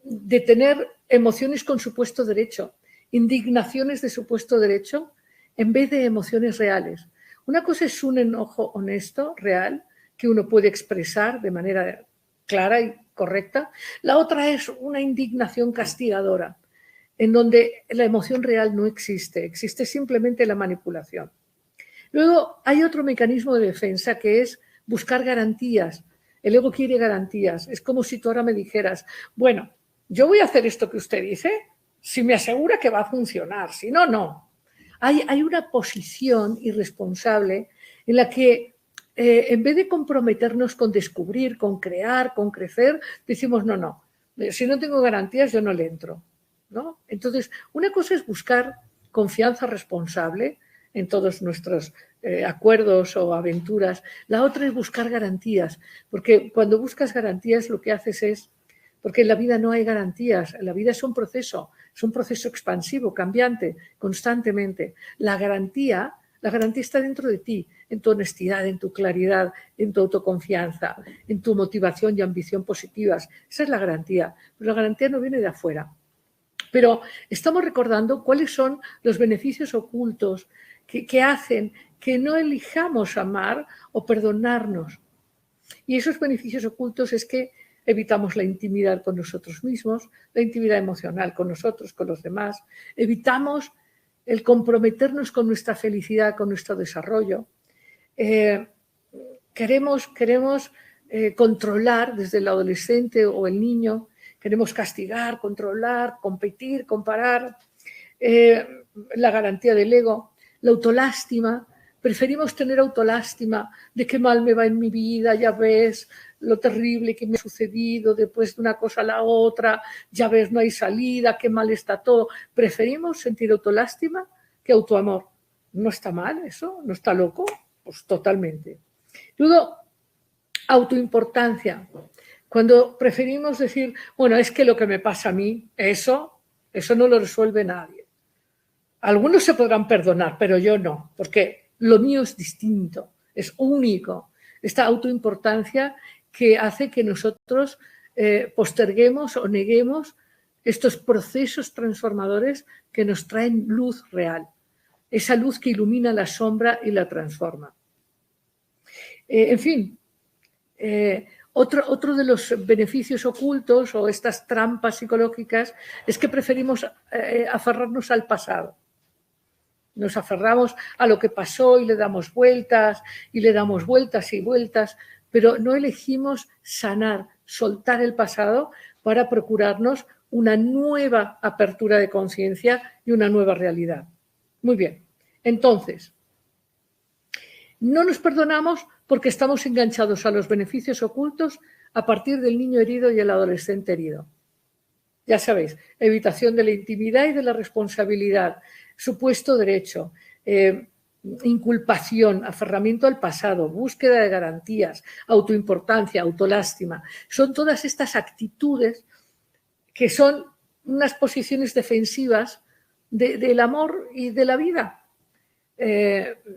de tener emociones con supuesto derecho, indignaciones de supuesto derecho, en vez de emociones reales. Una cosa es un enojo honesto, real, que uno puede expresar de manera clara y correcta. La otra es una indignación castigadora, en donde la emoción real no existe, existe simplemente la manipulación. Luego hay otro mecanismo de defensa que es buscar garantías. El ego quiere garantías. Es como si tú ahora me dijeras, bueno, yo voy a hacer esto que usted dice si me asegura que va a funcionar, si no, no. Hay una posición irresponsable en la que en vez de comprometernos con descubrir, con crear, con crecer, decimos no, si no tengo garantías yo no le entro, ¿no? Entonces, una cosa es buscar confianza responsable, en todos nuestros acuerdos o aventuras. La otra es buscar garantías, porque cuando buscas garantías lo que haces es, porque en la vida no hay garantías, la vida es un proceso expansivo, cambiante, constantemente. La garantía está dentro de ti, en tu honestidad, en tu claridad, en tu autoconfianza, en tu motivación y ambición positivas. Esa es la garantía, pero la garantía no viene de afuera. Pero estamos recordando cuáles son los beneficios ocultos que hacen que no elijamos amar o perdonarnos. Y esos beneficios ocultos es que evitamos la intimidad con nosotros mismos, la intimidad emocional con nosotros, con los demás. Evitamos el comprometernos con nuestra felicidad, con nuestro desarrollo. Queremos controlar desde el adolescente o el niño. Queremos castigar, controlar, competir, comparar, la garantía del ego, la autolástima. Preferimos tener autolástima de qué mal me va en mi vida, ya ves lo terrible que me ha sucedido después de una cosa a la otra, ya ves no hay salida, qué mal está todo. Preferimos sentir autolástima que autoamor. ¿No está mal eso? ¿No está loco? Pues totalmente. Luego, autoimportancia. Cuando preferimos decir, bueno, es que lo que me pasa a mí, eso no lo resuelve nadie. Algunos se podrán perdonar, pero yo no, porque lo mío es distinto, es único. Esta autoimportancia que hace que nosotros posterguemos o neguemos estos procesos transformadores que nos traen luz real, esa luz que ilumina la sombra y la transforma. En fin, otro de los beneficios ocultos o estas trampas psicológicas es que preferimos aferrarnos al pasado. Nos aferramos a lo que pasó y le damos vueltas y le damos vueltas y vueltas, pero no elegimos sanar, soltar el pasado para procurarnos una nueva apertura de conciencia y una nueva realidad. Muy bien, entonces, no nos perdonamos porque estamos enganchados a los beneficios ocultos a partir del niño herido y el adolescente herido. Ya sabéis, evitación de la intimidad y de la responsabilidad, supuesto derecho, inculpación, aferramiento al pasado, búsqueda de garantías, autoimportancia, autolástima. Son todas estas actitudes que son unas posiciones defensivas del amor y de la vida.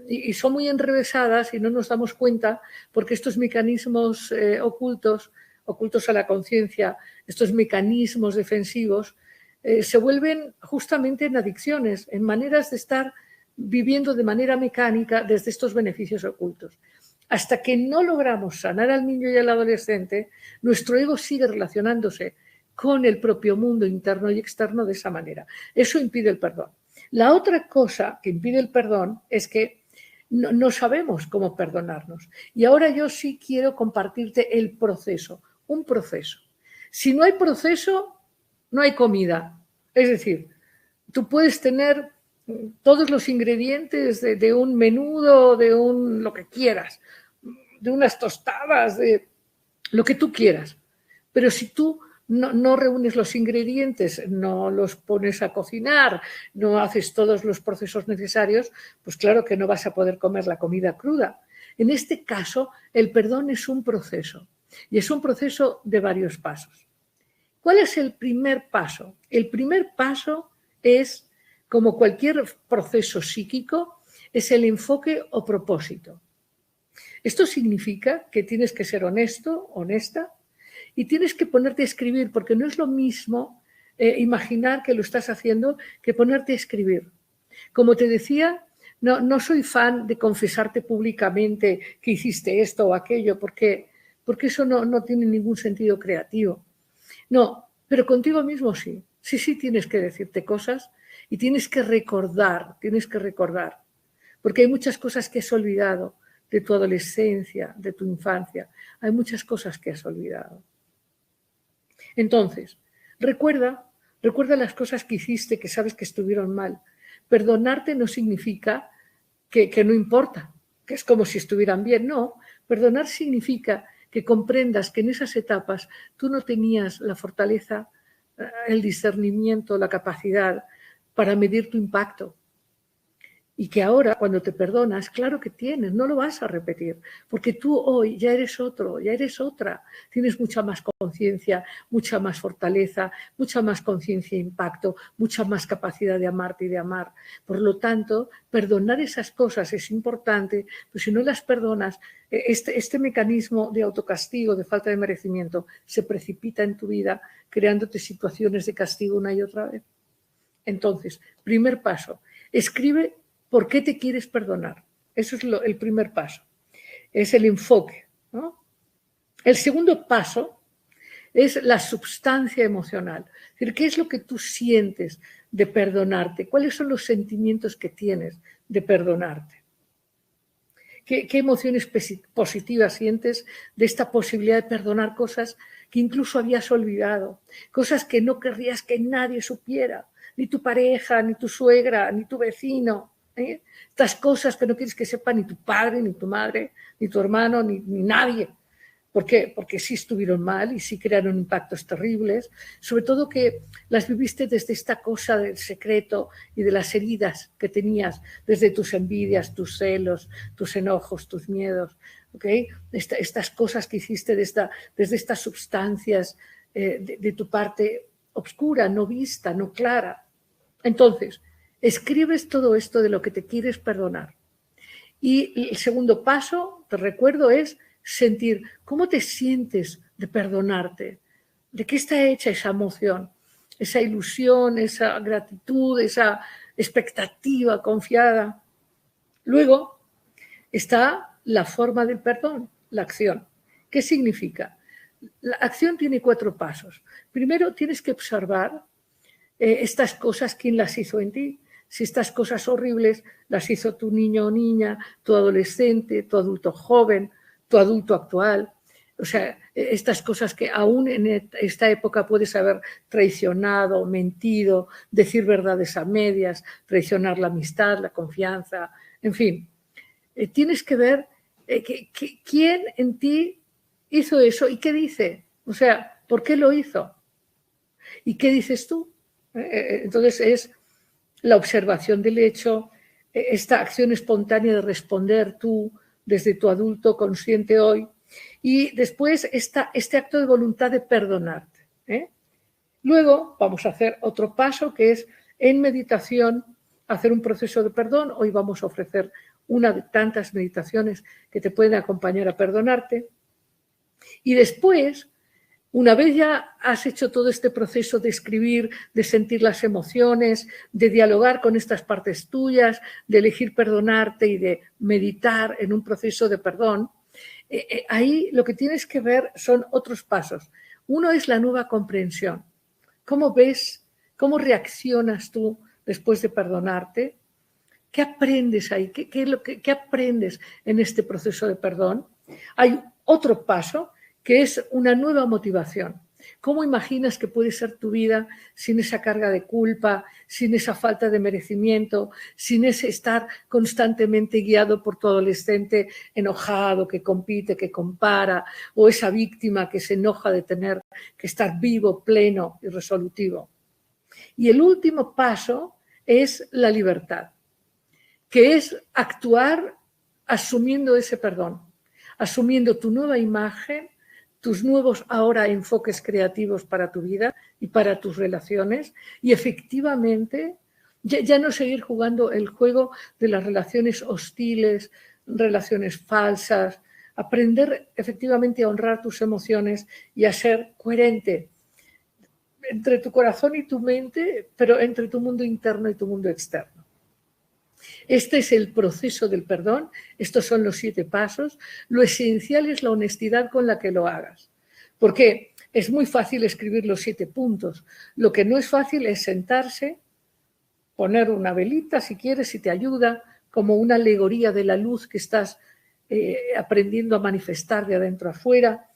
Y son muy enrevesadas y no nos damos cuenta porque estos mecanismos ocultos a la conciencia, estos mecanismos defensivos, se vuelven justamente en adicciones, en maneras de estar viviendo de manera mecánica desde estos beneficios ocultos. Hasta que no logramos sanar al niño y al adolescente, nuestro ego sigue relacionándose con el propio mundo interno y externo de esa manera. Eso impide el perdón. La otra cosa que impide el perdón es que no sabemos cómo perdonarnos. Y ahora yo sí quiero compartirte el proceso, un proceso. Si no hay proceso, no hay comida. Es decir, tú puedes tener todos los ingredientes de un menudo, de un lo que quieras, de unas tostadas, de lo que tú quieras. Pero si tú no reúnes los ingredientes, no los pones a cocinar, no haces todos los procesos necesarios, pues claro que no vas a poder comer la comida cruda. En este caso, el perdón es un proceso y es un proceso de varios pasos. ¿Cuál es el primer paso? El primer paso es, como cualquier proceso psíquico, es el enfoque o propósito. Esto significa que tienes que ser honesto, honesta, y tienes que ponerte a escribir, porque no es lo mismo imaginar que lo estás haciendo que ponerte a escribir. Como te decía, no soy fan de confesarte públicamente que hiciste esto o aquello, porque eso no tiene ningún sentido creativo. No, pero contigo mismo sí. Sí tienes que decirte cosas y tienes que recordar, porque hay muchas cosas que has olvidado de tu adolescencia, de tu infancia. Hay muchas cosas que has olvidado. Entonces, recuerda las cosas que hiciste que sabes que estuvieron mal. Perdonarte no significa que no importa, que es como si estuvieran bien. No, perdonar significa que comprendas que en esas etapas tú no tenías la fortaleza, el discernimiento, la capacidad para medir tu impacto. Y que ahora, cuando te perdonas, claro que tienes, no lo vas a repetir, porque tú hoy ya eres otro, ya eres otra, tienes mucha más conciencia, mucha más fortaleza, mucha más conciencia e impacto, mucha más capacidad de amarte y de amar. Por lo tanto, perdonar esas cosas es importante, pero si no las perdonas, este mecanismo de autocastigo, de falta de merecimiento, se precipita en tu vida, creándote situaciones de castigo una y otra vez. Entonces, primer paso, escribe ¿por qué te quieres perdonar? Eso es el primer paso. Es el enfoque, ¿no? El segundo paso es la substancia emocional. Es decir, ¿qué es lo que tú sientes de perdonarte? ¿Cuáles son los sentimientos que tienes de perdonarte? ¿Qué emociones positivas sientes de esta posibilidad de perdonar cosas que incluso habías olvidado? Cosas que no querrías que nadie supiera, ni tu pareja, ni tu suegra, ni tu vecino. Estas cosas que no quieres que sepa ni tu padre, ni tu madre, ni tu hermano, ni nadie. ¿Por qué? Porque sí estuvieron mal y sí crearon impactos terribles, sobre todo que las viviste desde esta cosa del secreto y de las heridas que tenías, desde tus envidias, tus celos, tus enojos, tus miedos, ¿okay? Estas cosas que hiciste desde estas sustancias de tu parte oscura, no vista, no clara. Entonces, escribes todo esto de lo que te quieres perdonar. Y el segundo paso, te recuerdo, es sentir cómo te sientes de perdonarte, de qué está hecha esa emoción, esa ilusión, esa gratitud, esa expectativa confiada. Luego está la forma del perdón, la acción. ¿Qué significa? La acción tiene 4 pasos. Primero, tienes que observar estas cosas, ¿quién las hizo en ti? Si estas cosas horribles las hizo tu niño o niña, tu adolescente, tu adulto joven, tu adulto actual. O sea, estas cosas que aún en esta época puedes haber traicionado, mentido, decir verdades a medias, traicionar la amistad, la confianza, en fin. Tienes que ver quién en ti hizo eso y qué dice. O sea, ¿por qué lo hizo? ¿Y qué dices tú? Entonces es la observación del hecho, esta acción espontánea de responder tú desde tu adulto consciente hoy, y después este acto de voluntad de perdonarte. Luego vamos a hacer otro paso que es en meditación hacer un proceso de perdón. Hoy vamos a ofrecer una de tantas meditaciones que te pueden acompañar a perdonarte. Y después, una vez ya has hecho todo este proceso de escribir, de sentir las emociones, de dialogar con estas partes tuyas, de elegir perdonarte y de meditar en un proceso de perdón, ahí lo que tienes que ver son otros pasos. Uno es la nueva comprensión. ¿Cómo ves, cómo reaccionas tú después de perdonarte? ¿Qué aprendes ahí? ¿Qué aprendes en este proceso de perdón? Hay otro paso que es una nueva motivación. ¿Cómo imaginas que puede ser tu vida sin esa carga de culpa, sin esa falta de merecimiento, sin ese estar constantemente guiado por tu adolescente enojado, que compite, que compara, o esa víctima que se enoja de tener que estar vivo, pleno y resolutivo? Y el último paso es la libertad, que es actuar asumiendo ese perdón, asumiendo tu nueva imagen, tus nuevos ahora enfoques creativos para tu vida y para tus relaciones, y efectivamente ya no seguir jugando el juego de las relaciones hostiles, relaciones falsas, aprender efectivamente a honrar tus emociones y a ser coherente entre tu corazón y tu mente, pero entre tu mundo interno y tu mundo externo. Este es el proceso del perdón, estos son los 7 pasos. Lo esencial es la honestidad con la que lo hagas, porque es muy fácil escribir los 7 puntos. Lo que no es fácil es sentarse, poner una velita si quieres, si te ayuda, como una alegoría de la luz que estás aprendiendo a manifestar de adentro a afuera.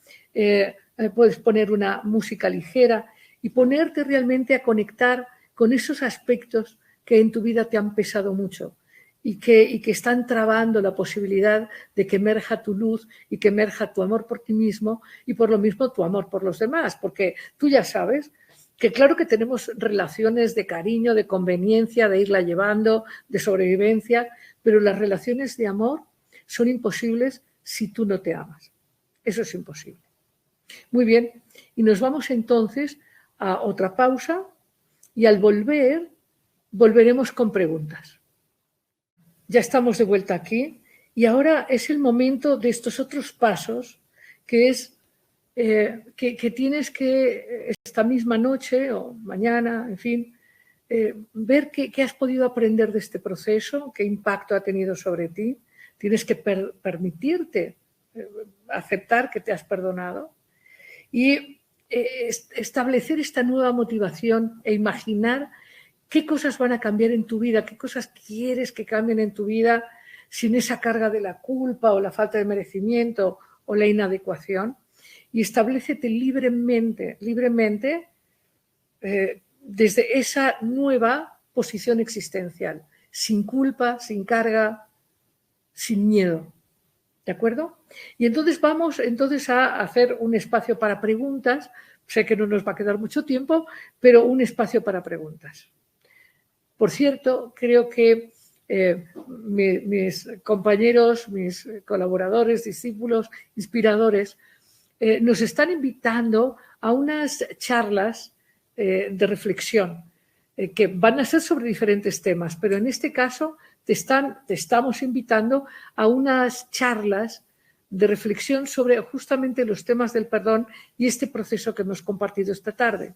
Puedes poner una música ligera y ponerte realmente a conectar con esos aspectos que en tu vida te han pesado mucho y que están trabando la posibilidad de que emerja tu luz y que emerja tu amor por ti mismo y por lo mismo tu amor por los demás, porque tú ya sabes que claro que tenemos relaciones de cariño, de conveniencia, de irla llevando, de sobrevivencia, pero las relaciones de amor son imposibles si tú no te amas. Eso es imposible. Muy bien, y nos vamos entonces a otra pausa y al volver, volveremos con preguntas. Ya estamos de vuelta aquí y ahora es el momento de estos otros pasos, que es que tienes que esta misma noche o mañana, en fin, ver qué has podido aprender de este proceso, qué impacto ha tenido sobre ti. Tienes que permitirte aceptar que te has perdonado y establecer esta nueva motivación e imaginar qué cosas van a cambiar en tu vida, qué cosas quieres que cambien en tu vida sin esa carga de la culpa o la falta de merecimiento o la inadecuación. Y establécete libremente desde esa nueva posición existencial, sin culpa, sin carga, sin miedo. ¿De acuerdo? Y entonces vamos a hacer un espacio para preguntas. Sé que no nos va a quedar mucho tiempo, pero un espacio para preguntas. Por cierto, creo que mis compañeros, mis colaboradores, discípulos, inspiradores, nos están invitando a unas charlas de reflexión que van a ser sobre diferentes temas, pero en este caso te estamos invitando a unas charlas de reflexión sobre justamente los temas del perdón y este proceso que hemos compartido esta tarde.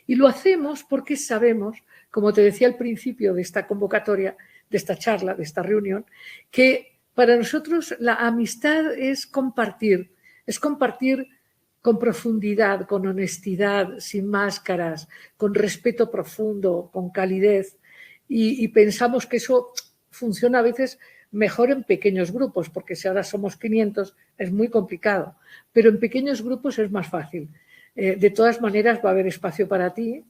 Y lo hacemos porque sabemos, como te decía al principio de esta convocatoria, de esta charla, de esta reunión, que para nosotros la amistad es compartir con profundidad, con honestidad, sin máscaras, con respeto profundo, con calidez. Y pensamos que eso funciona a veces mejor en pequeños grupos, porque si ahora somos 500 es muy complicado, pero en pequeños grupos es más fácil. De todas maneras va a haber espacio para ti,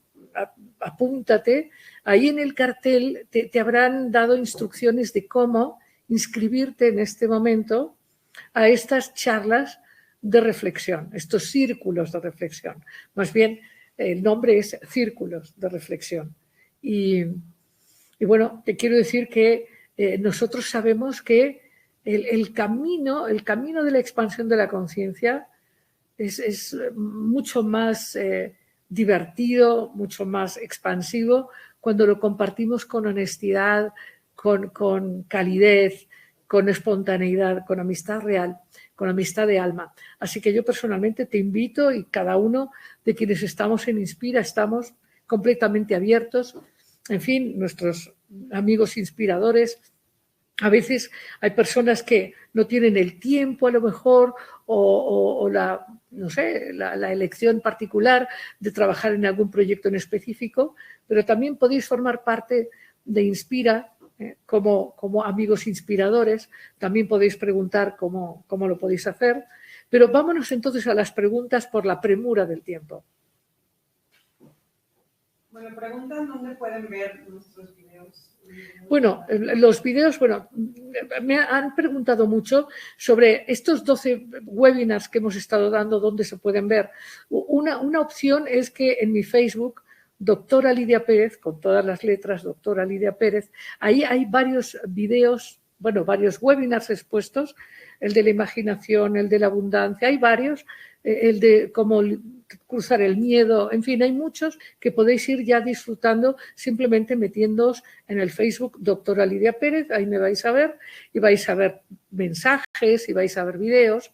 apúntate. Ahí en el cartel te habrán dado instrucciones de cómo inscribirte en este momento a estas charlas de reflexión, estos círculos de reflexión. Más bien, el nombre es Círculos de Reflexión. Y bueno, te quiero decir que nosotros sabemos que el camino de la expansión de la conciencia es mucho más divertido, mucho más expansivo cuando lo compartimos con honestidad, con calidez, con espontaneidad, con amistad real, con amistad de alma. Así que yo personalmente te invito, y cada uno de quienes estamos en Inspira estamos completamente abiertos. En fin, nuestros amigos inspiradores, a veces hay personas que no tienen el tiempo a lo mejor o la, no sé, la elección particular de trabajar en algún proyecto en específico, pero también podéis formar parte de Inspira como amigos inspiradores. También podéis preguntar cómo lo podéis hacer. Pero vámonos entonces a las preguntas por la premura del tiempo. Bueno, preguntan dónde pueden ver nuestros videos. Bueno, los videos, me han preguntado mucho sobre estos 12 webinars que hemos estado dando, dónde se pueden ver. Una opción es que en mi Facebook, Doctora Lidia Pérez, con todas las letras, Doctora Lidia Pérez, ahí hay varios videos, varios webinars expuestos, el de la imaginación, el de la abundancia, hay varios, el de cómo cruzar el miedo, en fin, hay muchos que podéis ir ya disfrutando simplemente metiéndoos en el Facebook Doctora Lidia Pérez, ahí me vais a ver y vais a ver mensajes y vais a ver videos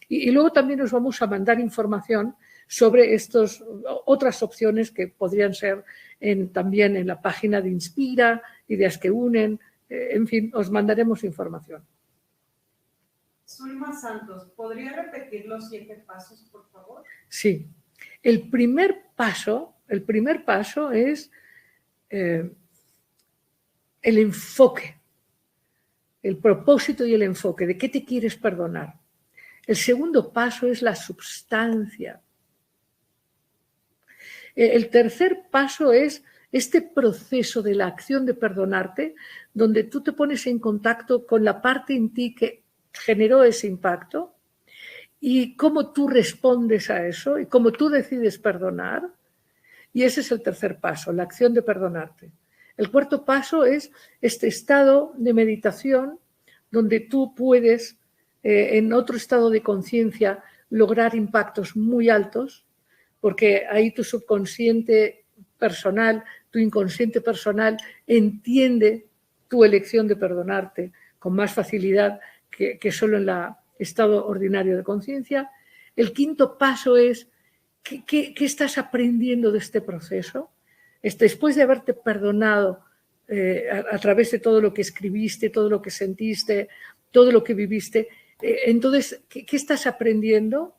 y luego también os vamos a mandar información sobre estas otras opciones que podrían ser también en la página de Inspira, Ideas que Unen, en fin, os mandaremos información. Zulma Santos, ¿podría repetir los 7 pasos, por favor? Sí. El primer paso es el enfoque, el propósito y el enfoque, de qué te quieres perdonar. El segundo paso es la substancia. El tercer paso es este proceso de la acción de perdonarte, donde tú te pones en contacto con la parte en ti que generó ese impacto y cómo tú respondes a eso y cómo tú decides perdonar. Y ese es el tercer paso, la acción de perdonarte. El cuarto paso es este estado de meditación donde tú puedes, en otro estado de conciencia, lograr impactos muy altos, porque ahí tu subconsciente personal, tu inconsciente personal entiende tu elección de perdonarte con más facilidad que solo en el estado ordinario de conciencia. El quinto paso es, ¿qué estás aprendiendo de este proceso? Después de haberte perdonado a través de todo lo que escribiste, todo lo que sentiste, todo lo que viviste, entonces, ¿qué estás aprendiendo?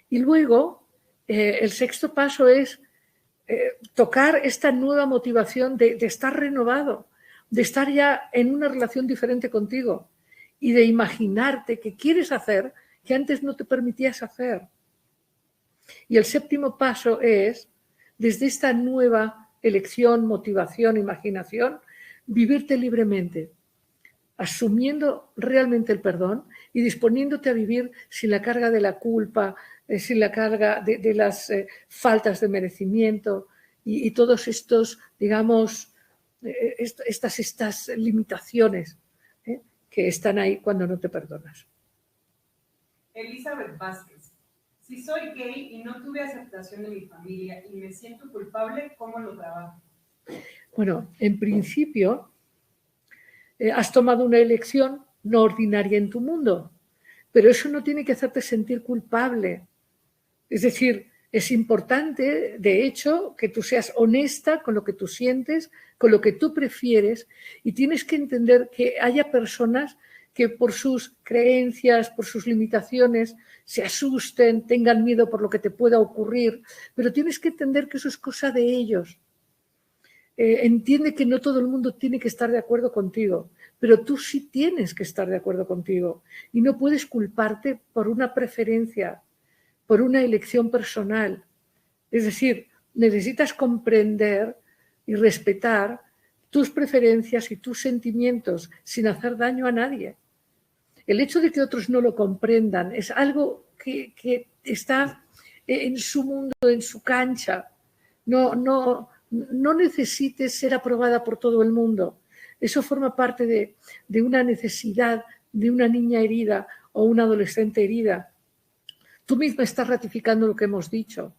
Y luego, el sexto paso es tocar esta nueva motivación de estar renovado, de estar ya en una relación diferente contigo y de imaginarte que quieres hacer que antes no te permitías hacer. Y el séptimo paso es, desde esta nueva elección, motivación, imaginación, vivirte libremente, asumiendo realmente el perdón y disponiéndote a vivir sin la carga de la culpa, sin la carga de las faltas de merecimiento y todos estos, digamos, estas limitaciones que están ahí cuando no te perdonas. Elizabeth Vázquez. Si soy gay y no tuve aceptación de mi familia y me siento culpable, ¿cómo lo trabajo? Bueno, en principio, has tomado una elección no ordinaria en tu mundo, pero eso no tiene que hacerte sentir culpable. Es decir, es importante, de hecho, que tú seas honesta con lo que tú sientes, con lo que tú prefieres, y tienes que entender que haya personas que por sus creencias, por sus limitaciones, se asusten, tengan miedo por lo que te pueda ocurrir, pero tienes que entender que eso es cosa de ellos. Entiende que no todo el mundo tiene que estar de acuerdo contigo, pero tú sí tienes que estar de acuerdo contigo y no puedes culparte por una preferencia, por una elección personal. Es decir, necesitas comprender y respetar tus preferencias y tus sentimientos sin hacer daño a nadie. El hecho de que otros no lo comprendan es algo que está en su mundo, en su cancha. No necesites ser aprobada por todo el mundo. Eso forma parte de una necesidad de una niña herida o una adolescente herida. Tú misma estás ratificando lo que hemos dicho.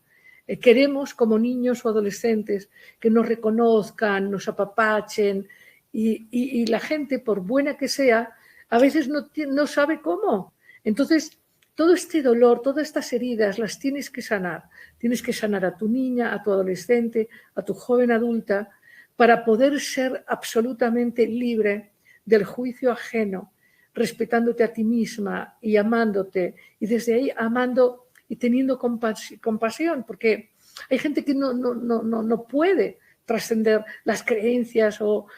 Queremos, como niños o adolescentes, que nos reconozcan, nos apapachen y la gente, por buena que sea, a veces no sabe cómo. Entonces, todo este dolor, todas estas heridas las tienes que sanar. Tienes que sanar a tu niña, a tu adolescente, a tu joven adulta, para poder ser absolutamente libre del juicio ajeno, respetándote a ti misma y amándote, y desde ahí amando y teniendo compasión, porque hay gente que no puede trascender las creencias o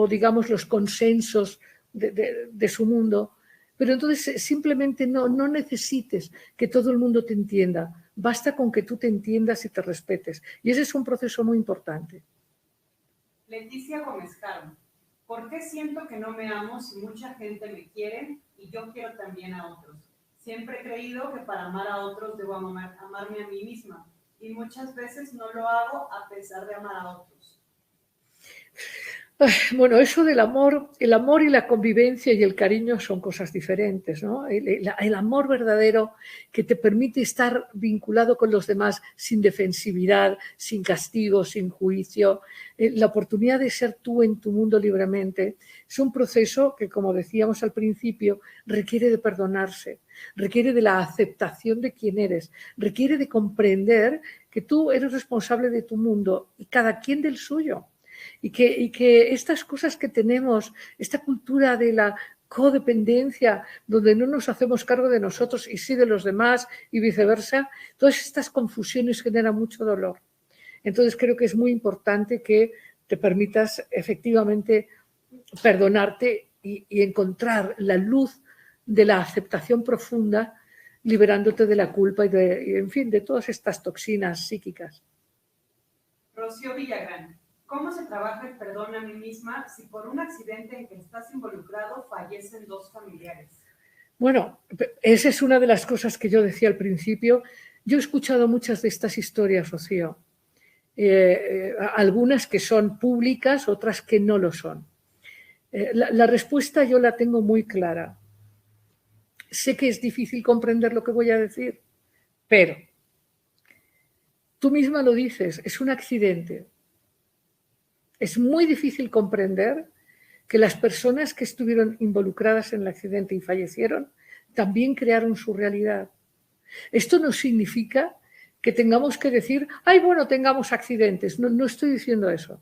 digamos los consensos de su mundo, pero entonces simplemente no necesites que todo el mundo te entienda, basta con que tú te entiendas y te respetes, y ese es un proceso muy importante. Leticia Gómez Carmo. ¿Por qué siento que no me amo si mucha gente me quiere y yo quiero también a otros? Siempre he creído que para amar a otros debo amarme a mí misma y muchas veces no lo hago a pesar de amar a otros. Bueno, eso del amor, el amor y la convivencia y el cariño son cosas diferentes, ¿no? El amor verdadero que te permite estar vinculado con los demás sin defensividad, sin castigo, sin juicio, la oportunidad de ser tú en tu mundo libremente, es un proceso que, como decíamos al principio, requiere de perdonarse, requiere de la aceptación de quién eres, requiere de comprender que tú eres responsable de tu mundo y cada quien del suyo. Y que estas cosas que tenemos, esta cultura de la codependencia, donde no nos hacemos cargo de nosotros y sí de los demás y viceversa, todas estas confusiones generan mucho dolor. Entonces creo que es muy importante que te permitas efectivamente perdonarte y encontrar la luz de la aceptación profunda, liberándote de la culpa y en fin, de todas estas toxinas psíquicas. Rocío Villagrán. ¿Cómo se trabaja el perdón a mí misma si por un accidente en que estás involucrado fallecen 2 familiares? Bueno, esa es una de las cosas que yo decía al principio. Yo he escuchado muchas de estas historias, Rocío, algunas que son públicas, otras que no lo son. La respuesta yo la tengo muy clara. Sé que es difícil comprender lo que voy a decir, pero tú misma lo dices, es un accidente. Es muy difícil comprender que las personas que estuvieron involucradas en el accidente y fallecieron también crearon su realidad. Esto no significa que tengamos que decir, ay, bueno, tengamos accidentes. No, no estoy diciendo eso.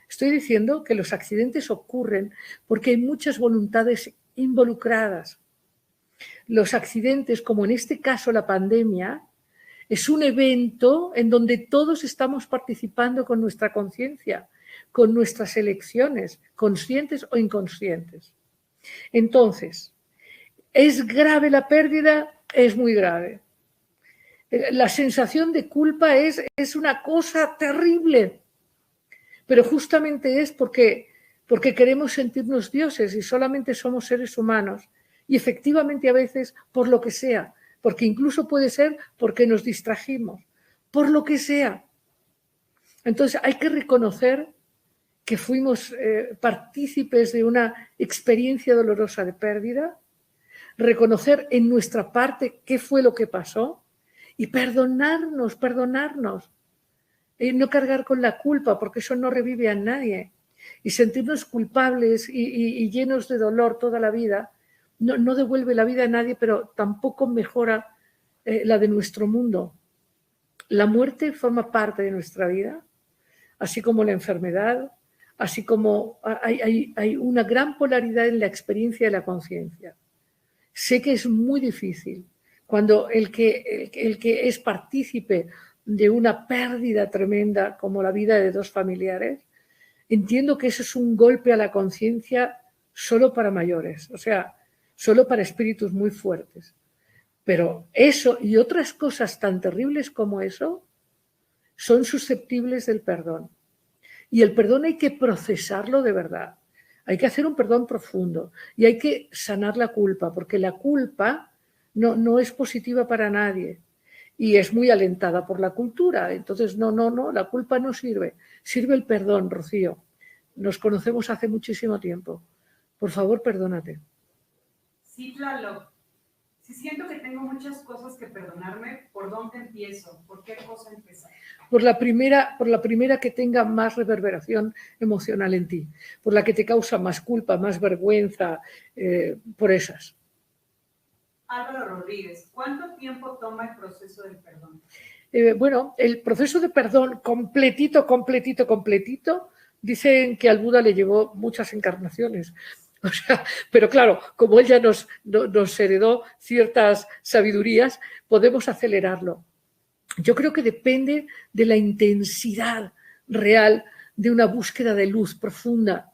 Estoy diciendo que los accidentes ocurren porque hay muchas voluntades involucradas. Los accidentes, como en este caso la pandemia, es un evento en donde todos estamos participando con nuestra conciencia, con nuestras elecciones, conscientes o inconscientes. Entonces, ¿es grave la pérdida? Es muy grave. La sensación de culpa es una cosa terrible, pero justamente es porque queremos sentirnos dioses y solamente somos seres humanos. Y efectivamente a veces, por lo que sea, porque incluso puede ser porque nos distrajimos, por lo que sea. Entonces hay que reconocer que fuimos partícipes de una experiencia dolorosa de pérdida, reconocer en nuestra parte qué fue lo que pasó y perdonarnos, no cargar con la culpa, porque eso no revive a nadie. Y sentirnos culpables y llenos de dolor toda la vida no devuelve la vida a nadie, pero tampoco mejora la de nuestro mundo. La muerte forma parte de nuestra vida, así como la enfermedad, así como hay una gran polaridad en la experiencia de la conciencia. Sé que es muy difícil cuando el que es partícipe de una pérdida tremenda como la vida de dos familiares, entiendo que eso es un golpe a la conciencia solo para mayores, o sea, solo para espíritus muy fuertes. Pero eso y otras cosas tan terribles como eso son susceptibles del perdón. Y el perdón hay que procesarlo de verdad. Hay que hacer un perdón profundo y hay que sanar la culpa, porque la culpa no es positiva para nadie y es muy alentada por la cultura. Entonces, no, la culpa no sirve. Sirve el perdón, Rocío. Nos conocemos hace muchísimo tiempo. Por favor, perdónate. Sí, Tlaloc. Si siento que tengo muchas cosas que perdonarme, ¿por dónde empiezo? ¿Por qué cosa empezar? Por la primera que tenga más reverberación emocional en ti, por la que te causa más culpa, más vergüenza, por esas. Álvaro Rodríguez, ¿cuánto tiempo toma el proceso del perdón? Bueno, el proceso de perdón completito, dicen que al Buda le llevó muchas encarnaciones. O sea, pero claro, como él ya nos heredó ciertas sabidurías, podemos acelerarlo. Yo creo que depende de la intensidad real de una búsqueda de luz profunda.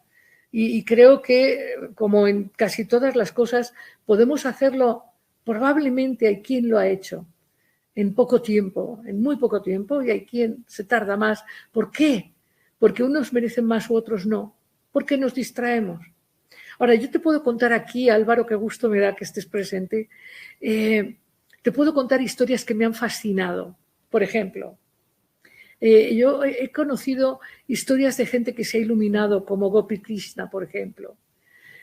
Y creo que, como en casi todas las cosas, podemos hacerlo, probablemente hay quien lo ha hecho en poco tiempo, en muy poco tiempo, y hay quien se tarda más. ¿Por qué? Porque unos merecen más u otros no. Porque nos distraemos. Ahora, yo te puedo contar aquí, Álvaro, qué gusto me da que estés presente, te puedo contar historias que me han fascinado. Por ejemplo, yo he conocido historias de gente que se ha iluminado, como Gopi Krishna, por ejemplo.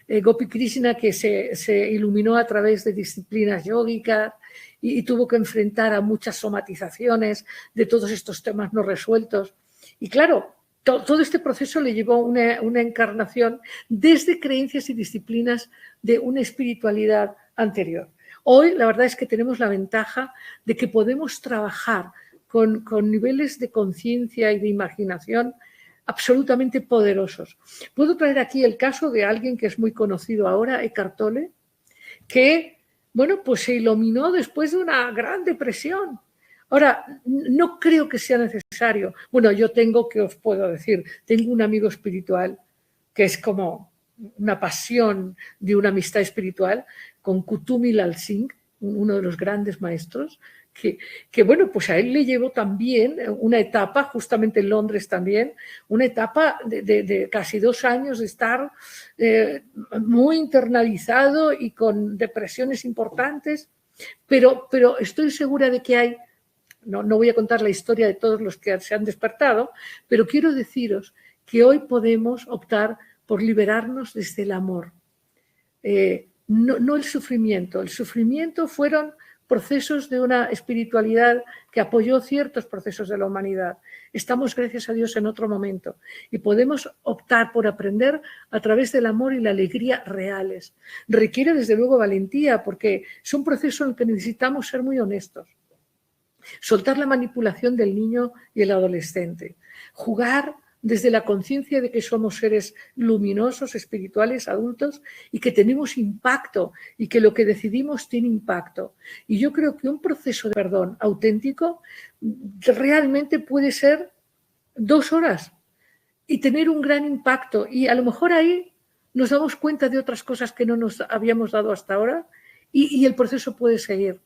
Gopi Krishna, que se iluminó a través de disciplinas yógicas y tuvo que enfrentar a muchas somatizaciones de todos estos temas no resueltos. Y claro, todo este proceso le llevó una encarnación desde creencias y disciplinas de una espiritualidad anterior. Hoy la verdad es que tenemos la ventaja de que podemos trabajar con niveles de conciencia y de imaginación absolutamente poderosos. Puedo traer aquí el caso de alguien que es muy conocido ahora, Eckhart Tolle, que, bueno, pues se iluminó después de una gran depresión. Ahora, no creo que sea necesario. Bueno, yo os puedo decir, tengo un amigo espiritual que es como una pasión de una amistad espiritual con Kutumi Lal Singh, uno de los grandes maestros, que bueno, pues a él le llevó también una etapa, justamente en Londres también, una etapa de casi 2 años de estar muy internalizado y con depresiones importantes, pero estoy segura de que hay no voy a contar la historia de todos los que se han despertado, pero quiero deciros que hoy podemos optar por liberarnos desde el amor. No el sufrimiento. El sufrimiento fueron procesos de una espiritualidad que apoyó ciertos procesos de la humanidad. Estamos, gracias a Dios, en otro momento y podemos optar por aprender a través del amor y la alegría reales. Requiere, desde luego, valentía, porque es un proceso en el que necesitamos ser muy honestos. Soltar la manipulación del niño y el adolescente. Jugar desde la conciencia de que somos seres luminosos, espirituales, adultos y que tenemos impacto y que lo que decidimos tiene impacto. Y yo creo que un proceso de perdón auténtico realmente puede ser 2 horas y tener un gran impacto. Y a lo mejor ahí nos damos cuenta de otras cosas que no nos habíamos dado hasta ahora y el proceso puede seguir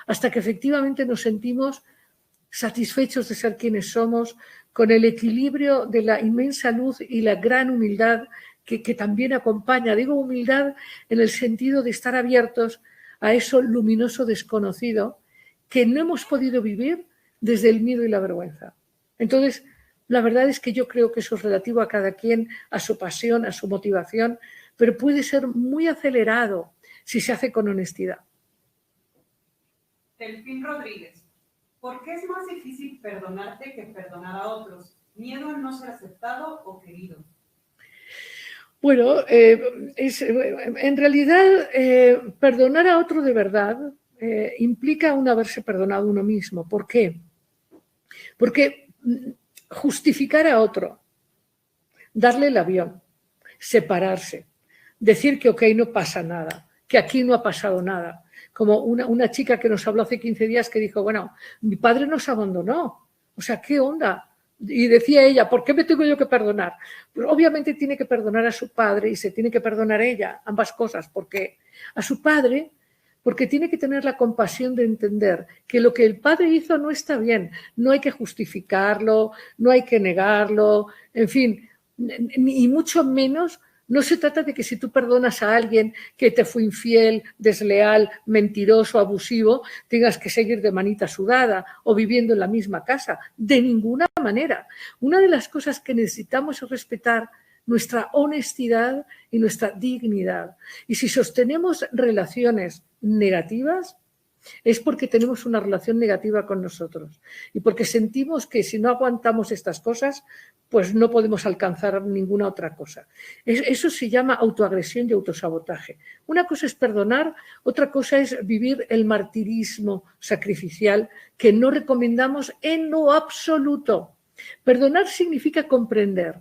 hasta que efectivamente nos sentimos satisfechos de ser quienes somos, con el equilibrio de la inmensa luz y la gran humildad que también acompaña. Digo humildad en el sentido de estar abiertos a eso luminoso desconocido que no hemos podido vivir desde el miedo y la vergüenza. Entonces, la verdad es que yo creo que eso es relativo a cada quien, a su pasión, a su motivación, pero puede ser muy acelerado si se hace con honestidad. Delfín Rodríguez. ¿Por qué es más difícil perdonarte que perdonar a otros? ¿Miedo a no ser aceptado o querido? Bueno, en realidad perdonar a otro de verdad implica un haberse perdonado uno mismo. ¿Por qué? Porque justificar a otro, darle el avión, separarse, decir que ok, no pasa nada, que aquí no ha pasado nada. Como una chica que nos habló hace 15 días que dijo, bueno, mi padre nos abandonó, o sea, ¿qué onda? Y decía ella, ¿por qué me tengo yo que perdonar? Pues obviamente tiene que perdonar a su padre y se tiene que perdonar ella, ambas cosas, porque a su padre, porque tiene que tener la compasión de entender que lo que el padre hizo no está bien, no hay que justificarlo, no hay que negarlo, en fin, y mucho menos. No se trata de que si tú perdonas a alguien que te fue infiel, desleal, mentiroso, abusivo, tengas que seguir de manita sudada o viviendo en la misma casa. De ninguna manera. Una de las cosas que necesitamos es respetar nuestra honestidad y nuestra dignidad. Y si sostenemos relaciones negativas, es porque tenemos una relación negativa con nosotros y porque sentimos que si no aguantamos estas cosas, pues no podemos alcanzar ninguna otra cosa. Eso se llama autoagresión y autosabotaje. Una cosa es perdonar, otra cosa es vivir el martirismo sacrificial que no recomendamos en lo absoluto. Perdonar significa comprender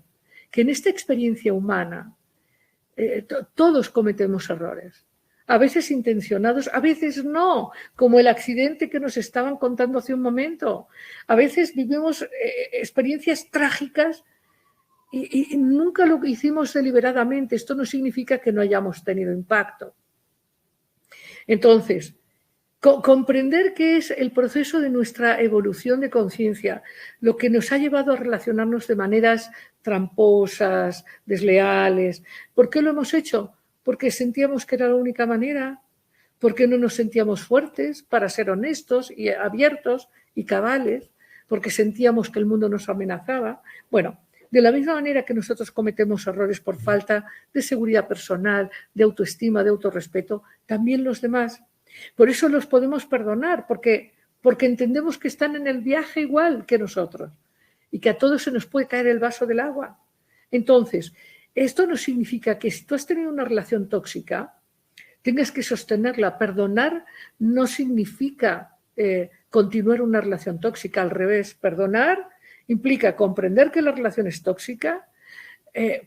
que en esta experiencia humana todos cometemos errores. A veces intencionados, a veces no, como el accidente que nos estaban contando hace un momento. A veces vivimos experiencias trágicas y nunca lo hicimos deliberadamente. Esto no significa que no hayamos tenido impacto. Entonces, comprender qué es el proceso de nuestra evolución de conciencia, lo que nos ha llevado a relacionarnos de maneras tramposas, desleales. ¿Por qué lo hemos hecho? Porque sentíamos que era la única manera, porque no nos sentíamos fuertes para ser honestos y abiertos y cabales, porque sentíamos que el mundo nos amenazaba. Bueno, de la misma manera que nosotros cometemos errores por falta de seguridad personal, de autoestima, de autorrespeto, también los demás. Por eso los podemos perdonar, porque entendemos que están en el viaje igual que nosotros y que a todos se nos puede caer el vaso del agua. Entonces, esto no significa que si tú has tenido una relación tóxica, tengas que sostenerla. Perdonar no significa continuar una relación tóxica. Al revés, perdonar implica comprender que la relación es tóxica,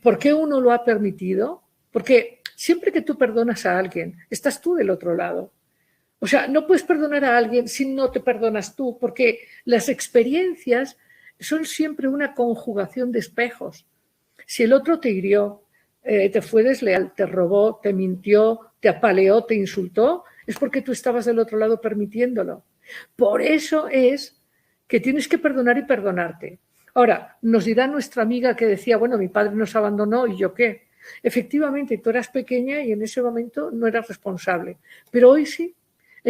por qué uno lo ha permitido, porque siempre que tú perdonas a alguien, estás tú del otro lado. O sea, no puedes perdonar a alguien si no te perdonas tú, porque las experiencias son siempre una conjugación de espejos. Si el otro te hirió, te fue desleal, te robó, te mintió, te apaleó, te insultó, es porque tú estabas del otro lado permitiéndolo. Por eso es que tienes que perdonar y perdonarte. Ahora, nos dirá nuestra amiga que decía, bueno, mi padre nos abandonó y yo qué. Efectivamente, tú eras pequeña y en ese momento no eras responsable, pero hoy sí.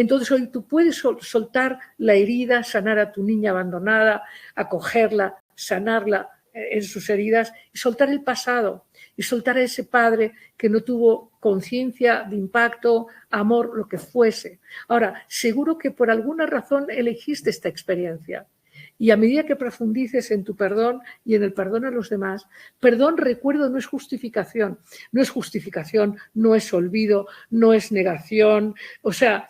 Entonces hoy tú puedes soltar la herida, sanar a tu niña abandonada, acogerla, sanarla en sus heridas y soltar el pasado y soltar a ese padre que no tuvo conciencia de impacto, amor, lo que fuese. Ahora, seguro que por alguna razón elegiste esta experiencia. Y a medida que profundices en tu perdón y en el perdón a los demás, perdón, recuerdo, no es justificación, no es olvido, no es negación, o sea,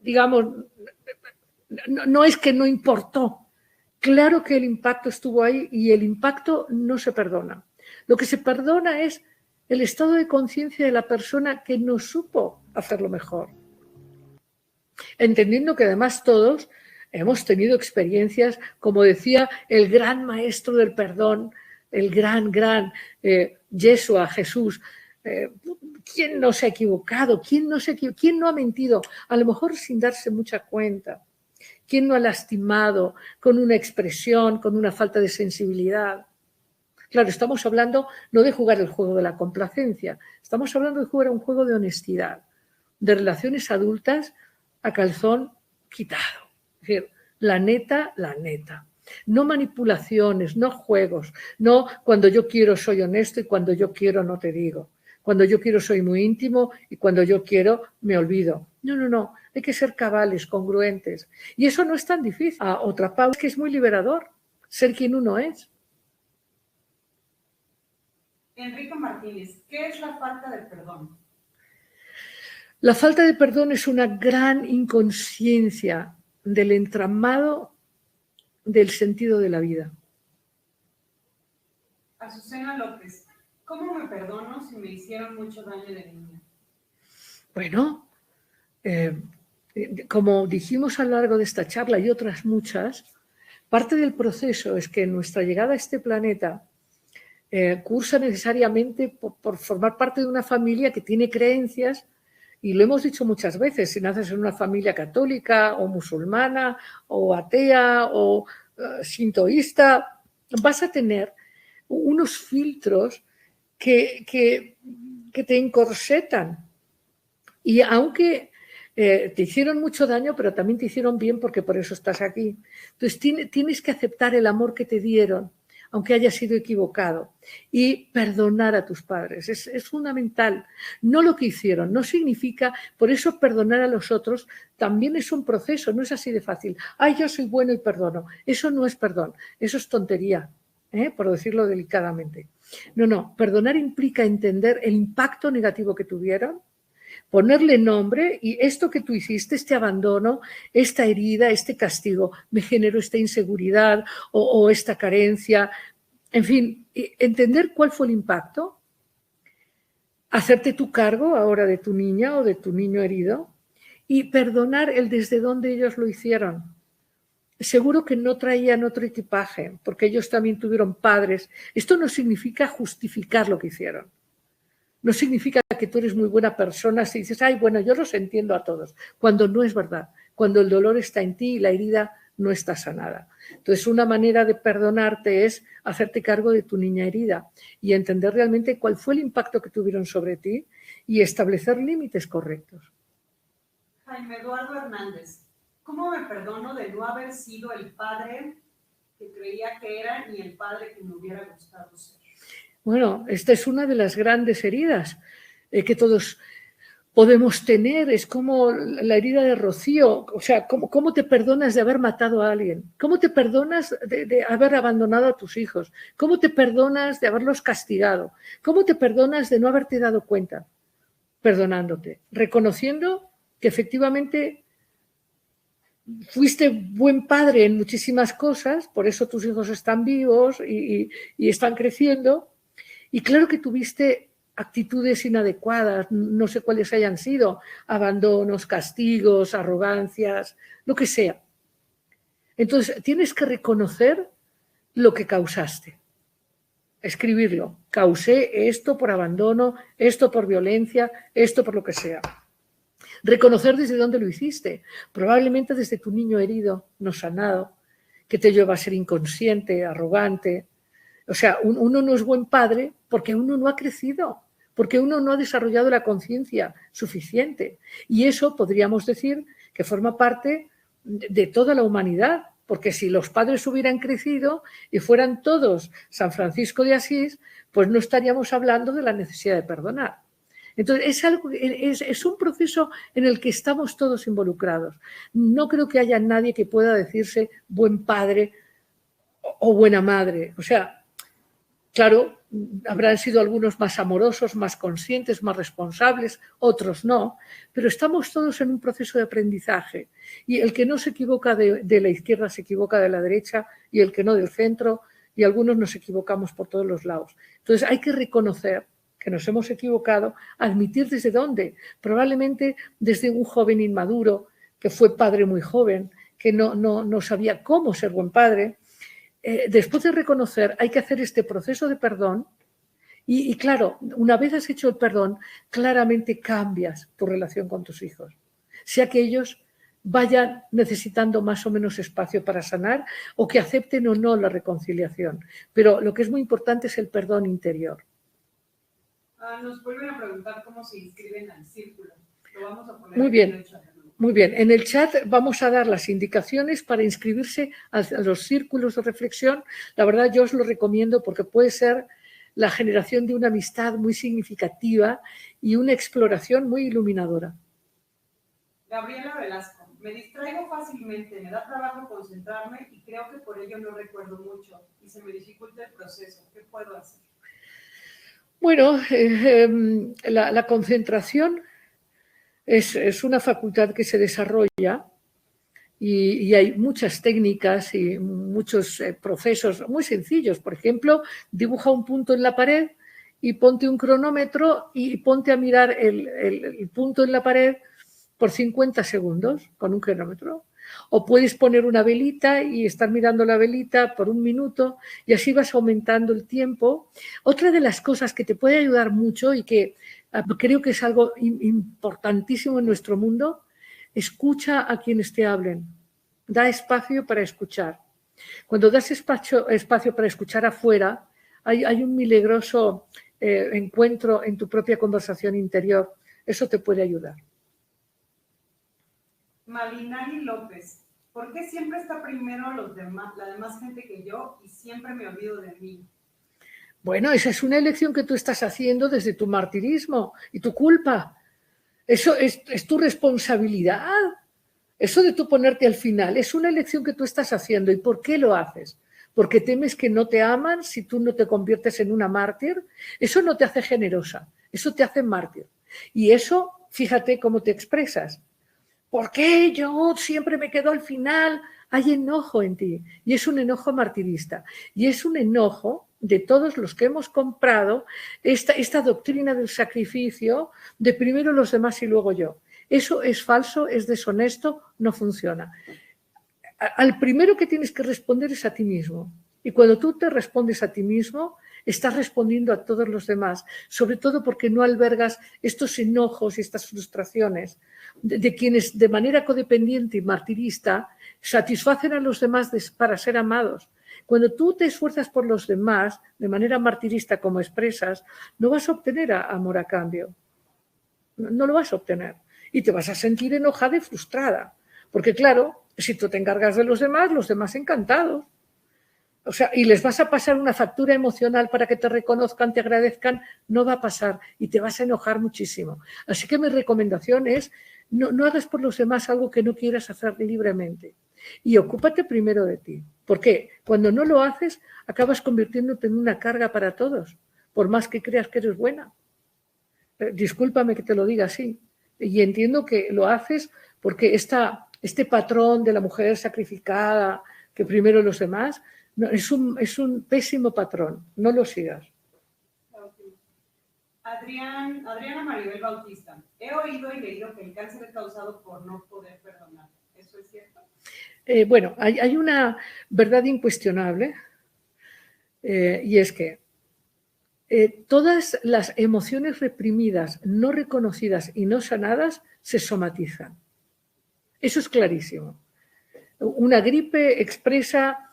digamos, no es que no importó. Claro que el impacto estuvo ahí y el impacto no se perdona. Lo que se perdona es el estado de conciencia de la persona que no supo hacerlo mejor. Entendiendo que además todos hemos tenido experiencias, como decía el gran maestro del perdón, el gran Yeshua, Jesús. ¿Quién no se ha equivocado? ¿Quién no ha mentido? A lo mejor sin darse mucha cuenta. ¿Quién no ha lastimado con una expresión, con una falta de sensibilidad? Claro, estamos hablando no de jugar el juego de la complacencia, estamos hablando de jugar un juego de honestidad, de relaciones adultas a calzón quitado. Es decir, la neta. No manipulaciones, no juegos, no cuando yo quiero soy honesto y cuando yo quiero no te digo. Cuando yo quiero soy muy íntimo y cuando yo quiero me olvido. No. Hay que ser cabales, congruentes. Y eso no es tan difícil. Otra pausa que es muy liberador, ser quien uno es. Enrique Martínez, ¿qué es la falta de perdón? La falta de perdón es una gran inconsciencia del entramado del sentido de la vida. Azucena López, ¿cómo me perdono si me hicieron mucho daño de niña? Bueno, como dijimos a lo largo de esta charla y otras muchas, parte del proceso es que nuestra llegada a este planeta cursa necesariamente por formar parte de una familia que tiene creencias, y lo hemos dicho muchas veces, si naces en una familia católica o musulmana o atea o sintoísta, vas a tener unos filtros que te encorsetan. Y aunque te hicieron mucho daño, pero también te hicieron bien porque por eso estás aquí. Entonces tienes que aceptar el amor que te dieron, aunque haya sido equivocado, y perdonar a tus padres. Es fundamental. No lo que hicieron, no significa, por eso perdonar a los otros también es un proceso, no es así de fácil. Ay, yo soy bueno y perdono. Eso no es perdón, eso es tontería, por decirlo delicadamente. No, perdonar implica entender el impacto negativo que tuvieron, ponerle nombre y esto que tú hiciste, este abandono, esta herida, este castigo, me generó esta inseguridad o esta carencia, en fin, entender cuál fue el impacto, hacerte tu cargo ahora de tu niña o de tu niño herido y perdonar el desde dónde ellos lo hicieron. Seguro que no traían otro equipaje, porque ellos también tuvieron padres. Esto no significa justificar lo que hicieron. No significa que tú eres muy buena persona si dices, ay, bueno, yo los entiendo a todos, cuando no es verdad, cuando el dolor está en ti y la herida no está sanada. Entonces, una manera de perdonarte es hacerte cargo de tu niña herida y entender realmente cuál fue el impacto que tuvieron sobre ti y establecer límites correctos. Jaime Eduardo Hernández, ¿cómo me perdono de no haber sido el padre que creía que era ni el padre que me hubiera gustado ser? Bueno, esta es una de las grandes heridas que todos podemos tener. Es como la herida de Rocío. O sea, ¿cómo te perdonas de haber matado a alguien? ¿Cómo te perdonas de haber abandonado a tus hijos? ¿Cómo te perdonas de haberlos castigado? ¿Cómo te perdonas de no haberte dado cuenta? Perdonándote, reconociendo que efectivamente fuiste buen padre en muchísimas cosas, por eso tus hijos están vivos y están creciendo. Y claro que tuviste actitudes inadecuadas, no sé cuáles hayan sido, abandonos, castigos, arrogancias, lo que sea. Entonces, tienes que reconocer lo que causaste. Escribirlo. Causé esto por abandono, esto por violencia, esto por lo que sea. Reconocer desde dónde lo hiciste. Probablemente desde tu niño herido, no sanado, que te lleva a ser inconsciente, arrogante. O sea, uno no es buen padre porque uno no ha crecido, porque uno no ha desarrollado la conciencia suficiente. Y eso podríamos decir que forma parte de toda la humanidad, porque si los padres hubieran crecido y fueran todos San Francisco de Asís, pues no estaríamos hablando de la necesidad de perdonar. Entonces, es un proceso en el que estamos todos involucrados. No creo que haya nadie que pueda decirse buen padre o buena madre. O sea, claro, habrán sido algunos más amorosos, más conscientes, más responsables, otros no, pero estamos todos en un proceso de aprendizaje y el que no se equivoca de la izquierda se equivoca de la derecha y el que no del centro, y algunos nos equivocamos por todos los lados. Entonces hay que reconocer que nos hemos equivocado, admitir desde dónde, probablemente desde un joven inmaduro que fue padre muy joven, que no sabía cómo ser buen padre. Después de reconocer, hay que hacer este proceso de perdón y claro, una vez has hecho el perdón, claramente cambias tu relación con tus hijos. Sea que ellos vayan necesitando más o menos espacio para sanar o que acepten o no la reconciliación. Pero lo que es muy importante es el perdón interior. Nos vuelven a preguntar cómo se inscriben al círculo. Lo vamos a poner muy bien. En el chat. Muy bien, en el chat vamos a dar las indicaciones para inscribirse a los círculos de reflexión. La verdad yo os lo recomiendo porque puede ser la generación de una amistad muy significativa y una exploración muy iluminadora. Gabriela Velasco, me distraigo fácilmente, me da trabajo concentrarme y creo que por ello no recuerdo mucho y se me dificulta el proceso. ¿Qué puedo hacer? Bueno, la concentración es una facultad que se desarrolla y hay muchas técnicas y muchos procesos muy sencillos. Por ejemplo, dibuja un punto en la pared y ponte un cronómetro y ponte a mirar el punto en la pared por 50 segundos con un cronómetro. O puedes poner una velita y estar mirando la velita por 1 minuto y así vas aumentando el tiempo. Otra de las cosas que te puede ayudar mucho y que creo que es algo importantísimo en nuestro mundo, escucha a quienes te hablen. Da espacio para escuchar. Cuando das espacio para escuchar afuera, hay un milagroso encuentro en tu propia conversación interior. Eso te puede ayudar. Malinari López, ¿por qué siempre está primero la demás gente que yo y siempre me olvido de mí? Bueno, esa es una elección que tú estás haciendo desde tu martirismo y tu culpa. Eso es tu responsabilidad. Eso de tú ponerte al final es una elección que tú estás haciendo. ¿Y por qué lo haces? ¿Porque temes que no te aman si tú no te conviertes en una mártir? Eso no te hace generosa, eso te hace mártir. Y eso, fíjate cómo te expresas. ¿Por qué yo siempre me quedo al final? Hay enojo en ti y es un enojo martirista y es un enojo de todos los que hemos comprado esta doctrina del sacrificio de primero los demás y luego yo. Eso es falso, es deshonesto, no funciona. Al primero que tienes que responder es a ti mismo. Y cuando tú te respondes a ti mismo, estás respondiendo a todos los demás, sobre todo porque no albergas estos enojos y estas frustraciones de quienes de manera codependiente y martirista satisfacen a los demás para ser amados. Cuando tú te esfuerzas por los demás de manera martirista como expresas, no vas a obtener amor a cambio. No lo vas a obtener. Y te vas a sentir enojada y frustrada. Porque claro, si tú te encargas de los demás encantados. O sea, y les vas a pasar una factura emocional para que te reconozcan, te agradezcan, no va a pasar y te vas a enojar muchísimo. Así que mi recomendación es no hagas por los demás algo que no quieras hacer libremente y ocúpate primero de ti. Porque cuando no lo haces, acabas convirtiéndote en una carga para todos, por más que creas que eres buena. Discúlpame que te lo diga así. Y entiendo que lo haces porque este patrón de la mujer sacrificada, que primero los demás, no, es un pésimo patrón, no lo sigas. Adriana Maribel Bautista, he oído y leído que el cáncer es causado por no poder perdonar. ¿Eso es cierto? Bueno, hay una verdad incuestionable y es que todas las emociones reprimidas, no reconocidas y no sanadas se somatizan. Eso es clarísimo. Una gripe expresa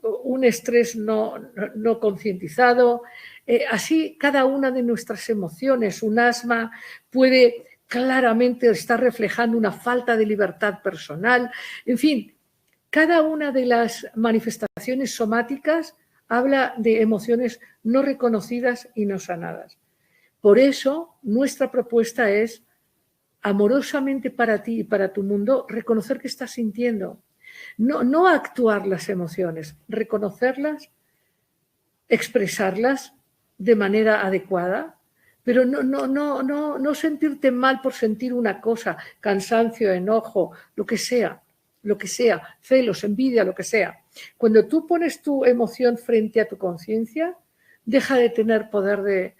un estrés no concientizado, Así cada una de nuestras emociones, un asma puede claramente estar reflejando una falta de libertad personal. En fin, cada una de las manifestaciones somáticas habla de emociones no reconocidas y no sanadas. Por eso, nuestra propuesta es, amorosamente para ti y para tu mundo, reconocer que estás sintiendo. No actuar las emociones, reconocerlas, expresarlas de manera adecuada, pero no sentirte mal por sentir una cosa, cansancio, enojo, lo que sea, celos, envidia, lo que sea. Cuando tú pones tu emoción frente a tu conciencia, deja de tener poder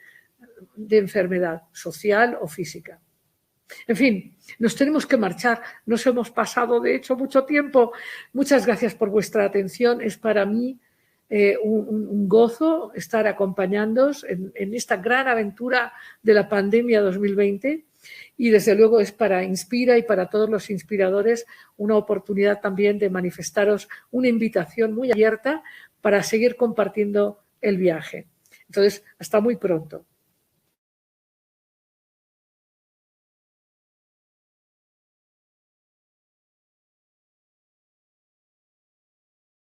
de enfermedad social o física. En fin, nos tenemos que marchar. Nos hemos pasado, de hecho, mucho tiempo. Muchas gracias por vuestra atención. Es para mí un gozo estar acompañándoos en esta gran aventura de la pandemia 2020 y desde luego es para Inspira y para todos los inspiradores una oportunidad también de manifestaros una invitación muy abierta para seguir compartiendo el viaje. Entonces, hasta muy pronto.